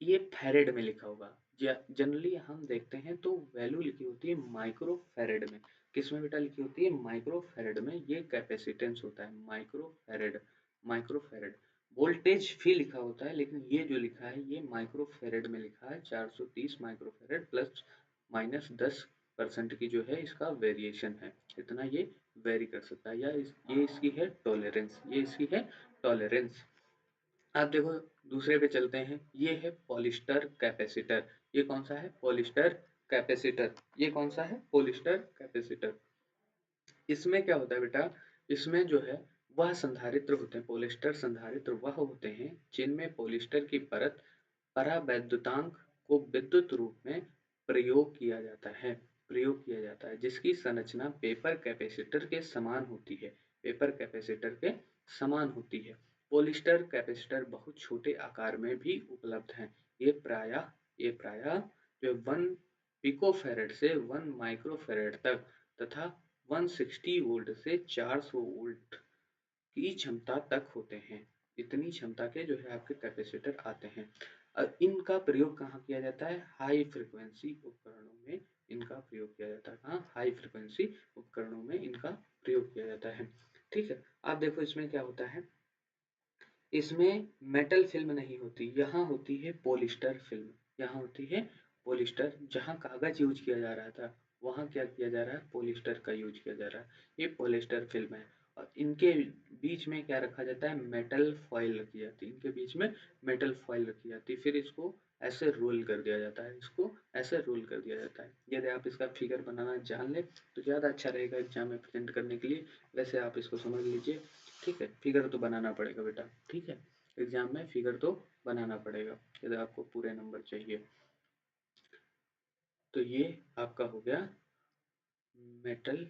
ये फैरेड में लिखा होगा। जनरली हम देखते हैं तो वैल्यू लिखी होती है माइक्रो फैरेड में। किसमें बेटा लिखी होती है, माइक्रो फैरेड में। ये कैपेसिटेंस होता है micro farad, micro farad. Voltage भी लिखा होता है, लेकिन ये जो लिखा है ये माइक्रो फैरेड में लिखा है। 430 माइक्रो फैरेड ±10% की जो है इसका वेरिएशन है, इतना ये वेरी कर सकता है। या ये इसकी है टॉलरेंस, ये इसकी है टॉलरेंस। आप देखो दूसरे पे चलते हैं, ये है पॉलिस्टर कैपेसिटर। ये कौन सा है, पॉलिस्टर कैपेसिटर। ये कौन सा है, पॉलिस्टर कैपेसिटर। इसमें क्या होता है बेटा, इसमें जो है वह संधारित्र होते हैं, पॉलिस्टर संधारित्र वह होते हैं जिनमें पॉलिस्टर की परत परावैद्युतांक को विद्युत रूप में प्रयोग किया जाता है, प्रयोग किया जाता है, जिसकी संरचना पेपर कैपेसिटर के समान होती है, पेपर कैपेसिटर के समान होती है। पॉलिस्टर कैपेसिटर बहुत छोटे आकार में भी उपलब्ध हैं। ये प्रायः जो 1 पिकोफैरेड से 1 माइक्रोफैरेड तक तथा 160 वोल्ट से 400 वोल्ट की क्षमता तक होते हैं। इतनी क्षमता के जो है आपके कैपेसिटर आते हैं। इनका प्रयोग कहाँ किया जाता है, हाई फ्रिक्वेंसी उपकरणों में इनका प्रयोग किया जाता है। कहाँ, हाई फ्रिक्वेंसी उपकरणों में इनका प्रयोग किया जाता है, ठीक है। आप देखो इसमें क्या होता है, इसमें मेटल फिल्म नहीं होती, यहाँ होती है पॉलिस्टर फिल्म, यहाँ होती है पॉलिस्टर। जहाँ कागज यूज किया जा रहा था वहाँ क्या किया जा रहा है, पॉलिस्टर का यूज किया जा रहा है। ये पॉलिस्टर फिल्म है। और इनके बीच में क्या रखा जाता है, मेटल फॉइल रखी जाती है, इनके बीच में मेटल फॉइल रखी जाती है। फिर इसको ऐसे रोल कर दिया जाता है, इसको ऐसे रोल कर दिया जाता है। यदि आप इसका फिगर बनाना जान ले तो ज़्यादा अच्छा रहेगा एग्जाम में प्रेजेंट करने के लिए। वैसे आप इसको समझ लीजिए, ठीक है। फिगर तो बनाना पड़ेगा बेटा, ठीक है। एग्जाम में फिगर तो बनाना पड़ेगा यदि आपको पूरे नंबर चाहिए। तो ये आपका हो गया metal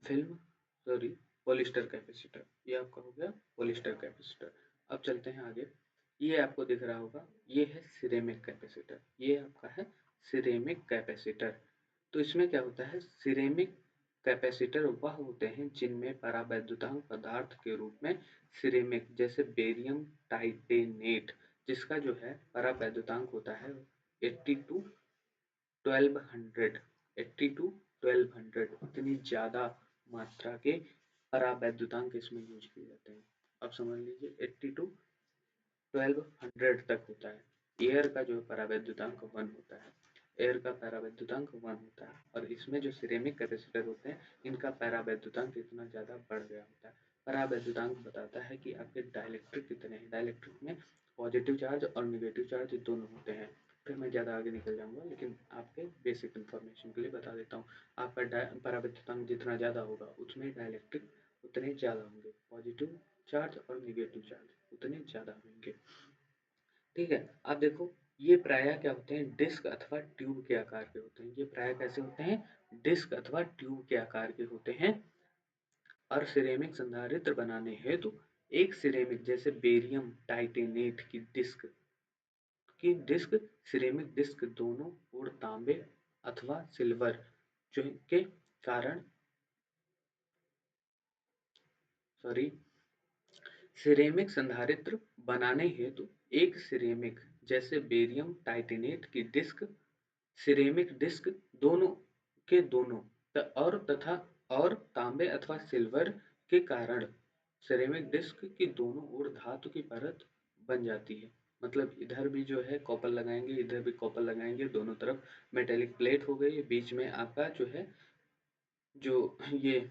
film, sorry polyester capacitor. ये आपका हो गया पॉलिस्टर कैपेसिटर। अब चलते हैं आगे। ये आपको दिख रहा होगा, ये है सिरेमिक कैपेसिटर। ये आपका है सिरेमिक कैपेसिटर। तो इसमें क्या होता है, सिरेमिक कैपेसिटर वह होते हैं जिनमें परावैद्युतांक पदार्थ के रूप में सिरेमिक जैसे बेरियम टाइटेनेट, जिसका जो है परावैद्युतांक होता है 80 टू 1200, 80 टू 1200, इतनी ज़्यादा मात्रा के परावैद्युतांक इसमें यूज किए जाते हैं। अब समझ लीजिए 80 टू 1200 तक होता है। एयर का जो परावैद्युतांक 1 होता है, एयर का परावैद्युतांक 1 होता है। और इसमें जो सिरेमिक कैपेसिटर होते हैं इनका परावैद्युतांक इतना ज़्यादा बढ़ गया होता है। परावैद्युतांक बताता है कि आपके डाइलेक्ट्रिक कितने हैं, डाइलेक्ट्रिक में पॉजिटिव चार्ज और निगेटिव चार्ज दोनों होते हैं। फिर मैं ज़्यादा आगे निकल जाऊंगा, लेकिन आपके बेसिक इन्फॉर्मेशन के लिए बता देता हूँ। आपका परावैद्युतांक जितना ज़्यादा होगा उसमें डाइलेक्ट्रिक उतने ज़्यादा होंगे, पॉजिटिव चार्ज और निगेटिव चार्ज उतने ज़्यादा होंगे, ठीक है। आप देखो ये प्रायः क्या होते हैं, डिस्क अथवा ट्यूब के आकार के होते हैं। ये प्रायः कैसे होते हैं, डिस्क अथवा ट्यूब के आकार के होते हैं। और सिरेमिक संधारित्र बनाने हेतु एक सिरेमिक जैसे बेरियम टाइटेनेट की डिस्क सिरेमिक डिस्क दोनों और तांबे अथवा सिल्वर जो के कारण, सॉरी, सिरेमिक संधारित्र बनाने हेतु एक सिरेमिक जैसे बेरियम टाइटेनेट की डिस्क, सिरेमिक डिस्क दोनों के दोनों तथा और तांबे अथवा सिल्वर के कारण सिरेमिक डिस्क की दोनों ओर धातु की परत बन जाती है। मतलब इधर भी जो है कॉपर लगाएंगे, इधर भी कॉपर लगाएंगे, दोनों तरफ मेटेलिक प्लेट हो गई, बीच में आपका जो है जो ये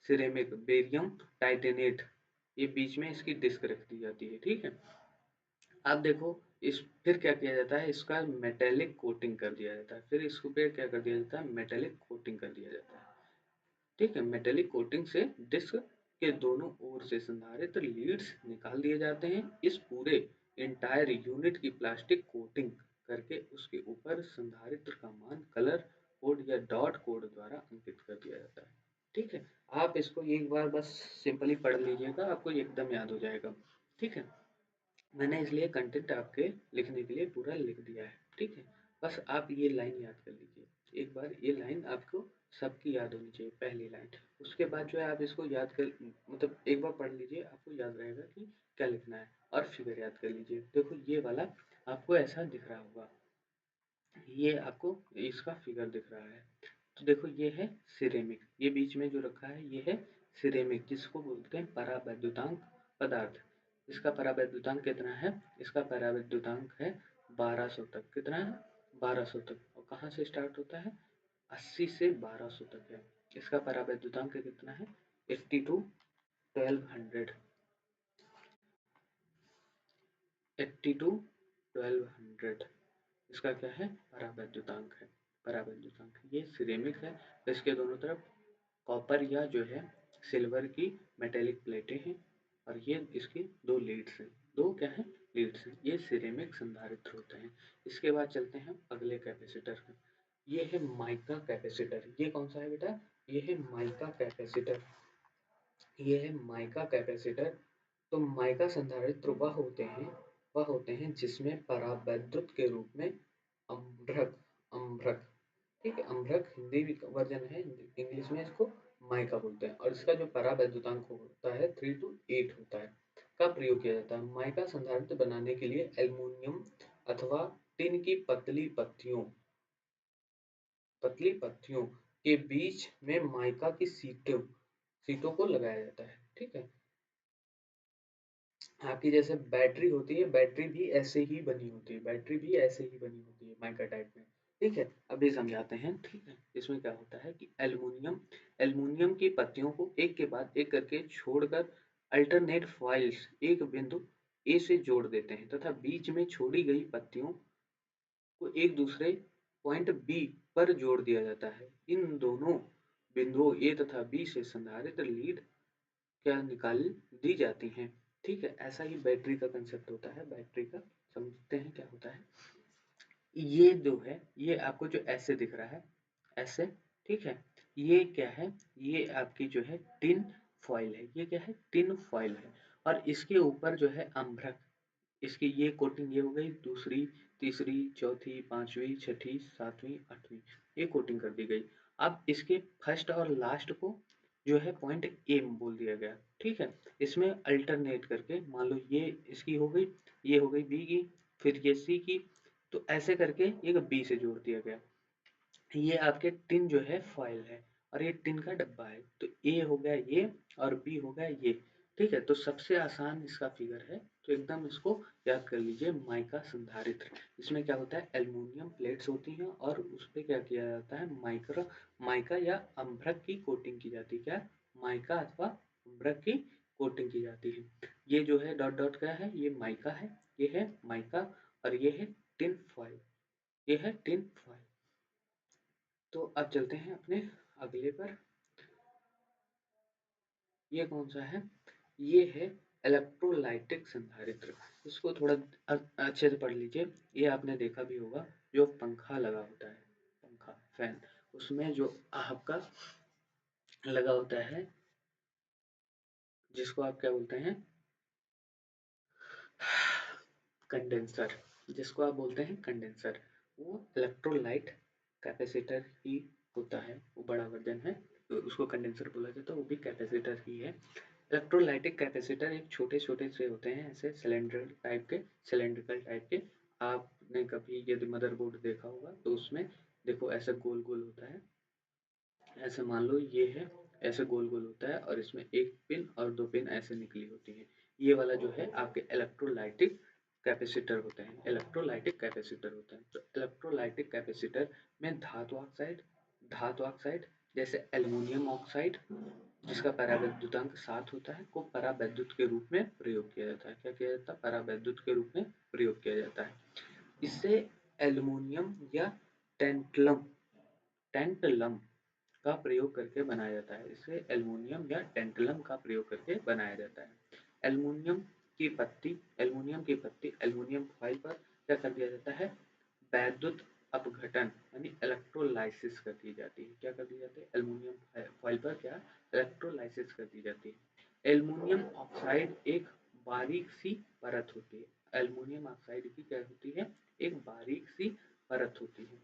सिरेमिक बेरियम टाइटेनेट, ये बीच में इसकी डिस्क रख दी जाती है। ठीक है, अब देखो इस फिर क्या किया जाता है, इसका मेटेलिक कोटिंग कर दिया जाता है, फिर इसको पे क्या कर दिया जाता है, मेटेलिक कोटिंग कर दिया जाता है। ठीक है, मेटेलिक कोटिंग से डिस्क के दोनों ओर से संधारित्र लीड्स निकाल दिए जाते हैं। इस पूरे इंटायर यूनिट की प्लास्टिक कोटिंग करके उसके ऊपर संधारित्र का मान कलर कोड या डॉट कोड द्वारा अंकित कर दिया जाता है। ठीक है, आप इसको एक बार बस सिंपली पढ़ लीजिएगा, आपको एकदम याद हो जाएगा। ठीक है, मैंने इसलिए कंटेंट आपके लिखने के लिए पूरा लिख दिया है। ठीक है, बस आप ये लाइन याद कर लीजिए, एक बार ये लाइन आपको सबकी याद होनी चाहिए, पहली लाइन। उसके बाद जो है आप इसको याद कर, मतलब एक बार पढ़ लीजिए, आपको याद रहेगा कि क्या लिखना है। और फिगर याद कर लीजिए, देखो ये वाला आपको ऐसा दिख रहा होगा, ये आपको इसका फिगर दिख रहा है। तो देखो ये है सिरेमिक, ये बीच में जो रखा है ये है सिरेमिक, जिसको बोलते हैं परावैद्युतांक पदार्थ। इसका परावैद्युतांक कितना है, इसका परावैद्युतांक है 1200 तक। कितना है, 1200 तक। और कहाँ से स्टार्ट होता है, 80 से 1200 तक है। इसका परावैद्युतांक कितना है, 80 टू 1200, 80 टू 1200 इसका क्या है, परावैद्युतांक है। परावैद्युतांक ये सिरेमिक है, इसके दोनों तरफ कॉपर या जो है सिल्वर की मेटेलिक प्लेटें हैं, और ये इसकी दो लीड्स हैं, दो क्या है, लीड्स हैं। ये सिरेमिक संधारित्र होते हैं। इसके बाद चलते हैं अगले कैपेसिटर पे। ये है माइका कैपेसिटर। ये कौन सा है बेटा, ये है माइका कैपेसिटर। ये है माइका कैपेसिटर। तो माइका संधारित्र वह होते हैं जिसमें परावैद्युत के रूप में अम्भ्रक अम्भ्रक ठीक है, अम्भ्रक हिंदी वर्जन है, इंग्लिश में इसको माइका बोलते हैं, और इसका जो परावैद्युतांक होता है 3 to 8 होता है, का प्रयोग किया जाता है। माइका संधारित्र बनाने के लिए एल्युमिनियम अथवा टिन की पतली पत्तियों के बीच में माइका की सीटों को लगाया जाता है। ठीक है, आपकी जैसे बैटरी होती है, बैटरी भी ऐसे ही बनी होती है, बैटरी भी ऐसे ही बनी होती है माइका टाइप में। ठीक है, अभी समझाते हैं। ठीक है, इसमें क्या होता है कि एल्युमिनियम की पत्तियों को एक के बाद एक करके छोड़कर अल्टरनेट फॉइल्स एक बिंदु ए से जोड़ देते हैं तथा बीच में छोड़ी गई पत्तियों को एक दूसरे पॉइंट बी पर जोड़ दिया जाता है। इन दोनों बिंदुओं ए तथा बी से संधारित्र लीड क्या निकाल दी जाती हैं। ठीक है, ऐसा ही बैटरी का कंसेप्ट होता है। बैटरी का समझते हैं क्या होता है। ये जो है, ये आपको जो ऐसे दिख रहा है, ऐसे, ठीक है, ये क्या है, ये आपकी जो है टिन फॉइल है। ये क्या है, टिन फॉइल है, और इसके ऊपर जो है अम्भ्रक, इसकी ये कोटिंग ये हो गई, दूसरी, तीसरी, चौथी, पांचवी, छठी, सातवीं, आठवीं, ये कोटिंग कर दी गई। अब इसके फर्स्ट और लास्ट को जो है पॉइंट ए बोल दिया गया। ठीक है, इसमें अल्टरनेट करके मान लो ये इसकी हो गई, ये हो गई बी की, फिर ये सी की, तो ऐसे करके ये बी से जोड़ दिया गया। ये आपके टिन जो है फॉइल है, और ये टिन का डब्बा है। तो ए हो गया ये, और बी हो गया ये। ठीक है, तो सबसे आसान इसका फिगर है, तो एकदम इसको याद कर लीजिए। माइका संधारित्र, इसमें क्या होता है, एल्युमिनियम प्लेट्स होती हैं, और उस पर क्या किया जाता है, माइका या अम्भ्रक की कोटिंग की जाती है। क्या, माइका अथवा अम्भ्रक की कोटिंग की जाती है। ये जो है डॉट डॉट क्या है, ये माइका है, ये है माइका, और ये है टिन फॉइल, ये है टिन फॉइल। तो अब चलते हैं अपने अगले पर। ये कौन सा है, ये है इलेक्ट्रोलाइटिक संधारित्र। इसको थोड़ा अच्छे से पढ़ लीजिए। ये आपने देखा भी होगा, जो पंखा लगा होता है, पंखा फैन, उसमें जो आपका लगा होता है, जिसको आप क्या बोलते हैं, कंडेंसर, जिसको आप बोलते हैं कंडेंसर, वो इलेक्ट्रोलाइट कैपेसिटर ही होता है, वो बड़ा वर्जन है तो उसको कंडेंसर बोला जाता है, वो भी कैपेसिटर ही है। इलेक्ट्रोलाइटिक कैपेसिटर एक छोटे-छोटे से होते हैं, ऐसे सिलेंड्रिकल टाइप के। आपने कभी यदि मदरबोर्ड देखा होगा तो उसमें देखो ऐसा गोल-गोल होता है। ऐसे मान लो ये है, ऐसे गोल-गोल होता है और इसमें एक पिन और 2 पिन ऐसे निकली होती हैं। ये वाला जो है आपके इलेक्ट्रोलाइटिक कैपेसिटर होते हैं, इलेक्ट्रोलाइटिक कैपेसिटर होते हैं। तो इलेक्ट्रोलाइटिक कैपेसिटर में धातु ऑक्साइड जैसे एल्युमिनियम ऑक्साइड जिसका परावैद्युतांक 7 होता है, को परावैद्युत के रूप में प्रयोग किया जाता है। क्या किया जाता है? परावैद्युत के रूप में प्रयोग किया जाता है। इससे एल्युमिनियम या टेंटलम टेंटलम का प्रयोग करके बनाया जाता है। इसे एल्युमिनियम या टेंटलम का प्रयोग करके बनाया जाता है। एल्युमिनियम की पत्ती एल्युमिनियम फॉइल पर क्या कर दिया जाता है? वैद्युत अपघटन यानी इलेक्ट्रोलाइसिस कर दी जाती है। क्या कर दी जाती है? एल्युमिनियम फॉइल पर क्या इलेक्ट्रोलाइसिस कर दी जाती है। एल्युमिनियम ऑक्साइड एक बारीक सी परत होती है। एल्युमिनियम ऑक्साइड की क्या होती है? एक बारीक सी परत होती है।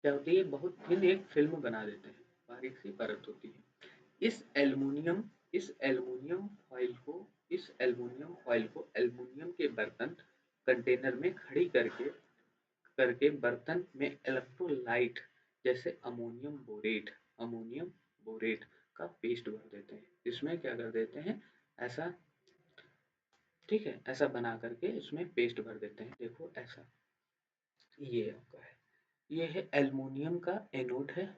क्या होती है? बहुत थिन एक फिल्म बना देते हैं, बारीक सी परत होती है। इस एल्युमिनियम इस एल्युमिनियम फॉइल को एल्युमिनियम के बर्तन कंटेनर में खड़ी करके बर्तन में इलेक्ट्रोलाइट जैसे अमोनियम बोरेट का पेस्ट भर देते हैं। इसमें क्या कर देते हैं? ऐसा, ठीक है, ऐसा बना करके इसमें पेस्ट भर देते हैं। देखो ऐसा, ये आपका है, ये है एल्युमिनियम का एनोड है।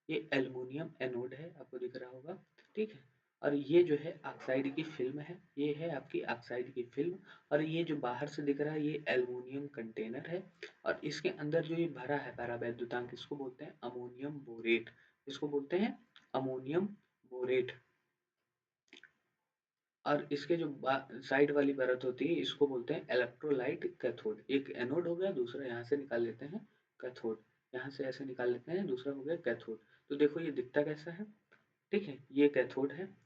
ये एल्युमिनियम एनोड है, आपको दिख रहा होगा, ठीक है। और ये जो है ऑक्साइड की फिल्म है, ये है आपकी ऑक्साइड की फिल्म। और ये जो बाहर से दिख रहा है ये एल्युमिनियम कंटेनर है। और इसके अंदर जो ये भरा है परावैद्युतांक, इसको बोलते हैं अमोनियम बोरेट। इसको बोलते हैं अमोनियम बोरेट। और इसके जो साइड वाली परत होती है इसको बोलते हैं इलेक्ट्रोलाइट कैथोड। एक एनोड हो गया, दूसरा यहाँ से निकाल लेते हैं कैथोड, यहाँ से ऐसे निकाल लेते हैं, दूसरा हो गया कैथोड। तो देखो ये दिखता कैसा है, ठीक है, ये कैथोड है,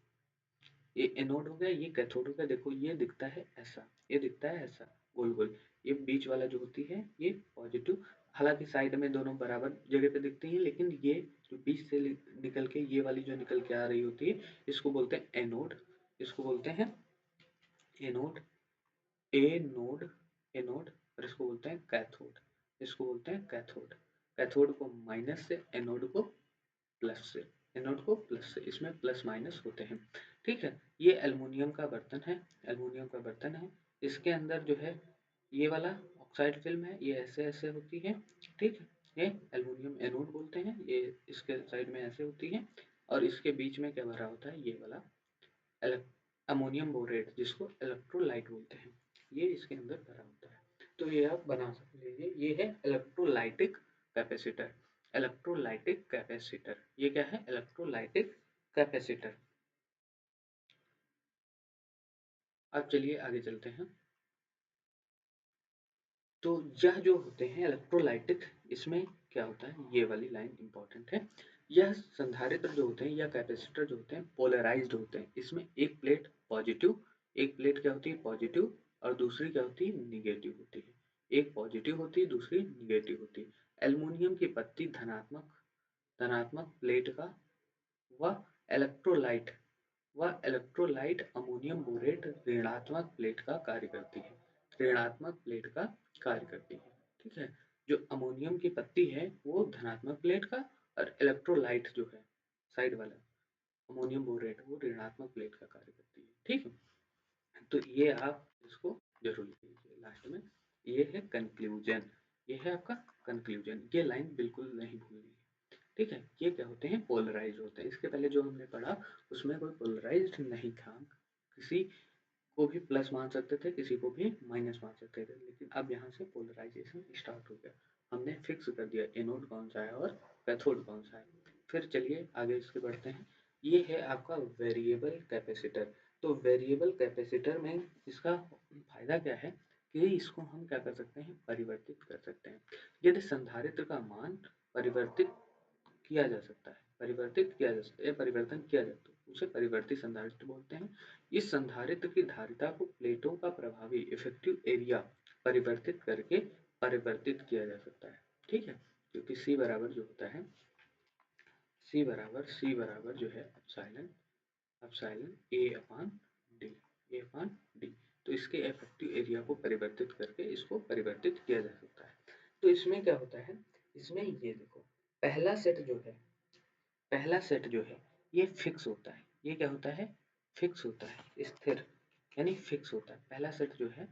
ये एनोड हो गया, ये कैथोड हो गया। देखो ये दिखता है ऐसा, ये दिखता है ऐसा गोल गोल। ये बीच वाला जो होती है ये पॉजिटिव, हालांकि साइड में दोनों बराबर जगह पे दिखती हैं, लेकिन ये जो बीच से निकल के ये वाली जो निकल के आ रही होती है इसको बोलते हैं एनोड। इसको बोलते हैं एनोड, एनोड एनोड। और इसको बोलते हैं कैथोड, इसको बोलते हैं कैथोड। कैथोड को माइनस से, एनोड को प्लस से, एनोड को प्लस से, इसमें प्लस माइनस होते हैं, ठीक है। ये एल्युमिनियम का बर्तन है, एल्युमिनियम का बर्तन है। इसके अंदर जो है ये वाला ऑक्साइड फिल्म है, ये ऐसे ऐसे होती है, ठीक है। ये एल्युमिनियम एनोड बोलते हैं, ये इसके साइड में ऐसे होती है। और इसके बीच में क्या भरा होता है? ये वाला अमोनियम बोरेट, जिसको इलेक्ट्रोलाइट बोलते हैं, ये इसके अंदर भरा होता है। तो ये आप बना सकते हैं, ये है इलेक्ट्रोलाइटिक कैपेसिटर। इलेक्ट्रोलाइटिक कैपेसिटर, ये क्या है? Electrolytic capacitor. अब चलिए आगे चलते हैं। तो यह जो होते हैं इलेक्ट्रोलाइटिक, इसमें क्या होता है? ये वाली लाइन इंपॉर्टेंट है। यह संधारित्र जो होते हैं या कैपेसिटर जो होते हैं पोलराइज्ड होते हैं। इसमें एक प्लेट पॉजिटिव, एक प्लेट क्या होती है? पॉजिटिव, और दूसरी क्या होती है? निगेटिव होती है। एक पॉजिटिव होती है, दूसरी निगेटिव होती है। एल्युमिनियम की पत्ती धनात्मक धनात्मक प्लेट का व इलेक्ट्रोलाइट अमोनियम बोरेट ऋणात्मक प्लेट का कार्य करती है, ऋणात्मक प्लेट का कार्य करती है, ठीक है। जो अमोनियम की पत्ती है वो धनात्मक प्लेट का, और इलेक्ट्रोलाइट जो है साइड वाला अमोनियम बोरेट वो ऋणात्मक प्लेट का कार्य करती है, ठीक है। तो ये आप इसको जरूर लिखिए लास्ट में। ये है कंक्लूजन, ये है आपका कंक्लूजन। ये लाइन बिल्कुल नहीं भूलनी है, ठीक है। ये क्या होते हैं? पोलराइज होते हैं। इसके पहले जो हमने पढ़ा उसमें कोई पोलराइज्ड नहीं था, किसी को भी प्लस मान सकते थे, किसी को भी माइनस मान सकते थे, लेकिन अब यहाँ से पोलराइजेशन स्टार्ट हो गया। हमने फिक्स कर दिया एनोड कौन सा है और कैथोड कौन सा है। फिर चलिए आगे इसके बढ़ते हैं। ये है आपका वेरिएबल कैपेसिटर। तो वेरिएबल कैपेसिटर में इसका फायदा क्या है कि इसको हम क्या कर सकते हैं? परिवर्तित कर सकते हैं। यदि संधारित्र का मान परिवर्तित किया जा सकता है, परिवर्तित किया जा सकता है या परिवर्तन किया जाता है, उसे परिवर्ती संधारित्र बोलते हैं। इस संधारित्र की धारिता को प्लेटों का प्रभावी इफेक्टिव एरिया परिवर्तित करके परिवर्तित किया जा सकता है, ठीक है। क्योंकि C बराबर जो होता है C बराबर जो है एप्सिलॉन ए अपान डी। तो इसके इफेक्टिव एरिया को परिवर्तित करके इसको परिवर्तित किया जा सकता है। तो इसमें क्या होता है, इसमें ये देखो पहला सेट जो है ये फिक्स होता है। ये क्या होता है, फिक्स होता है, स्थिर, यानी फिक्स होता है। पहला सेट जो है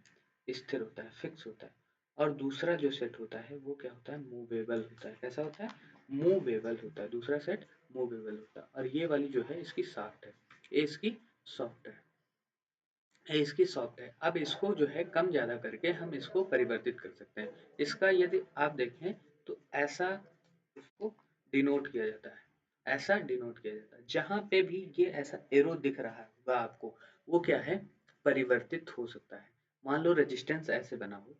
स्थिर होता है, फिक्स होता है। और दूसरा जो सेट होता है वो क्या होता है, मूवेबल होता है। कैसा होता है, मूवेबल होता है। दूसरा सेट मूवेबल होता है। और ये वाली जो है इसकी सॉफ्ट है, ये इसकी सॉफ्ट है। अब इसको जो है कम ज़्यादा करके हम इसको परिवर्तित कर सकते हैं। इसका यदि आप देखें तो ऐसा इसको डिनोट किया जाता है, जहाँ पे भी ये ऐसा एरो दिख रहा होगा आपको, वो क्या है, परिवर्तित हो सकता है। मान लो रेजिस्टेंस ऐसे बना हो,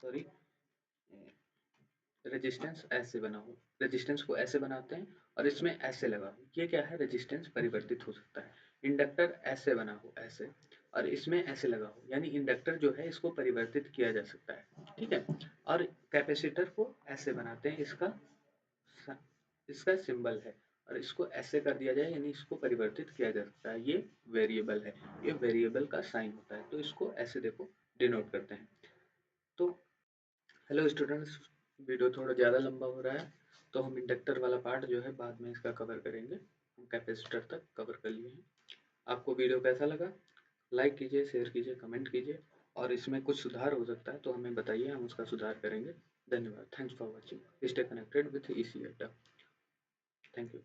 सॉरी, रेजिस्टेंस को ऐसे बनाते हैं और इसमें ऐसे लगा हो, ये क्या है, रेजिस्टेंस परिवर्तित हो सकता है। इंडक्टर ऐसे बना हो, ऐसे, और इसमें ऐसे लगा हो, यानी इंडक्टर जो है इसको परिवर्तित किया जा सकता है, ठीक है। और कैपेसिटर को ऐसे बनाते हैं, इसका सिंबल है, और इसको ऐसे कर दिया जाए, यानी इसको परिवर्तित किया जा सकता है। ये वेरिएबल है, ये वेरिएबल का साइन होता है, तो इसको ऐसे देखो डिनोट करते हैं। तो हेलो स्टूडेंट्स, वीडियो थोड़ा ज़्यादा लंबा हो रहा है, तो हम इंडक्टर वाला पार्ट जो है बाद में इसका कवर करेंगे। हम कैपेसिटर तक कवर कर लिए हैं। आपको वीडियो कैसा लगा, लाइक कीजिए, शेयर कीजिए, कमेंट कीजिए, और इसमें कुछ सुधार हो सकता है तो हमें बताइए, हम उसका सुधार करेंगे। धन्यवाद। Thanks for watching. Stay connected with EC Adda. Thank you.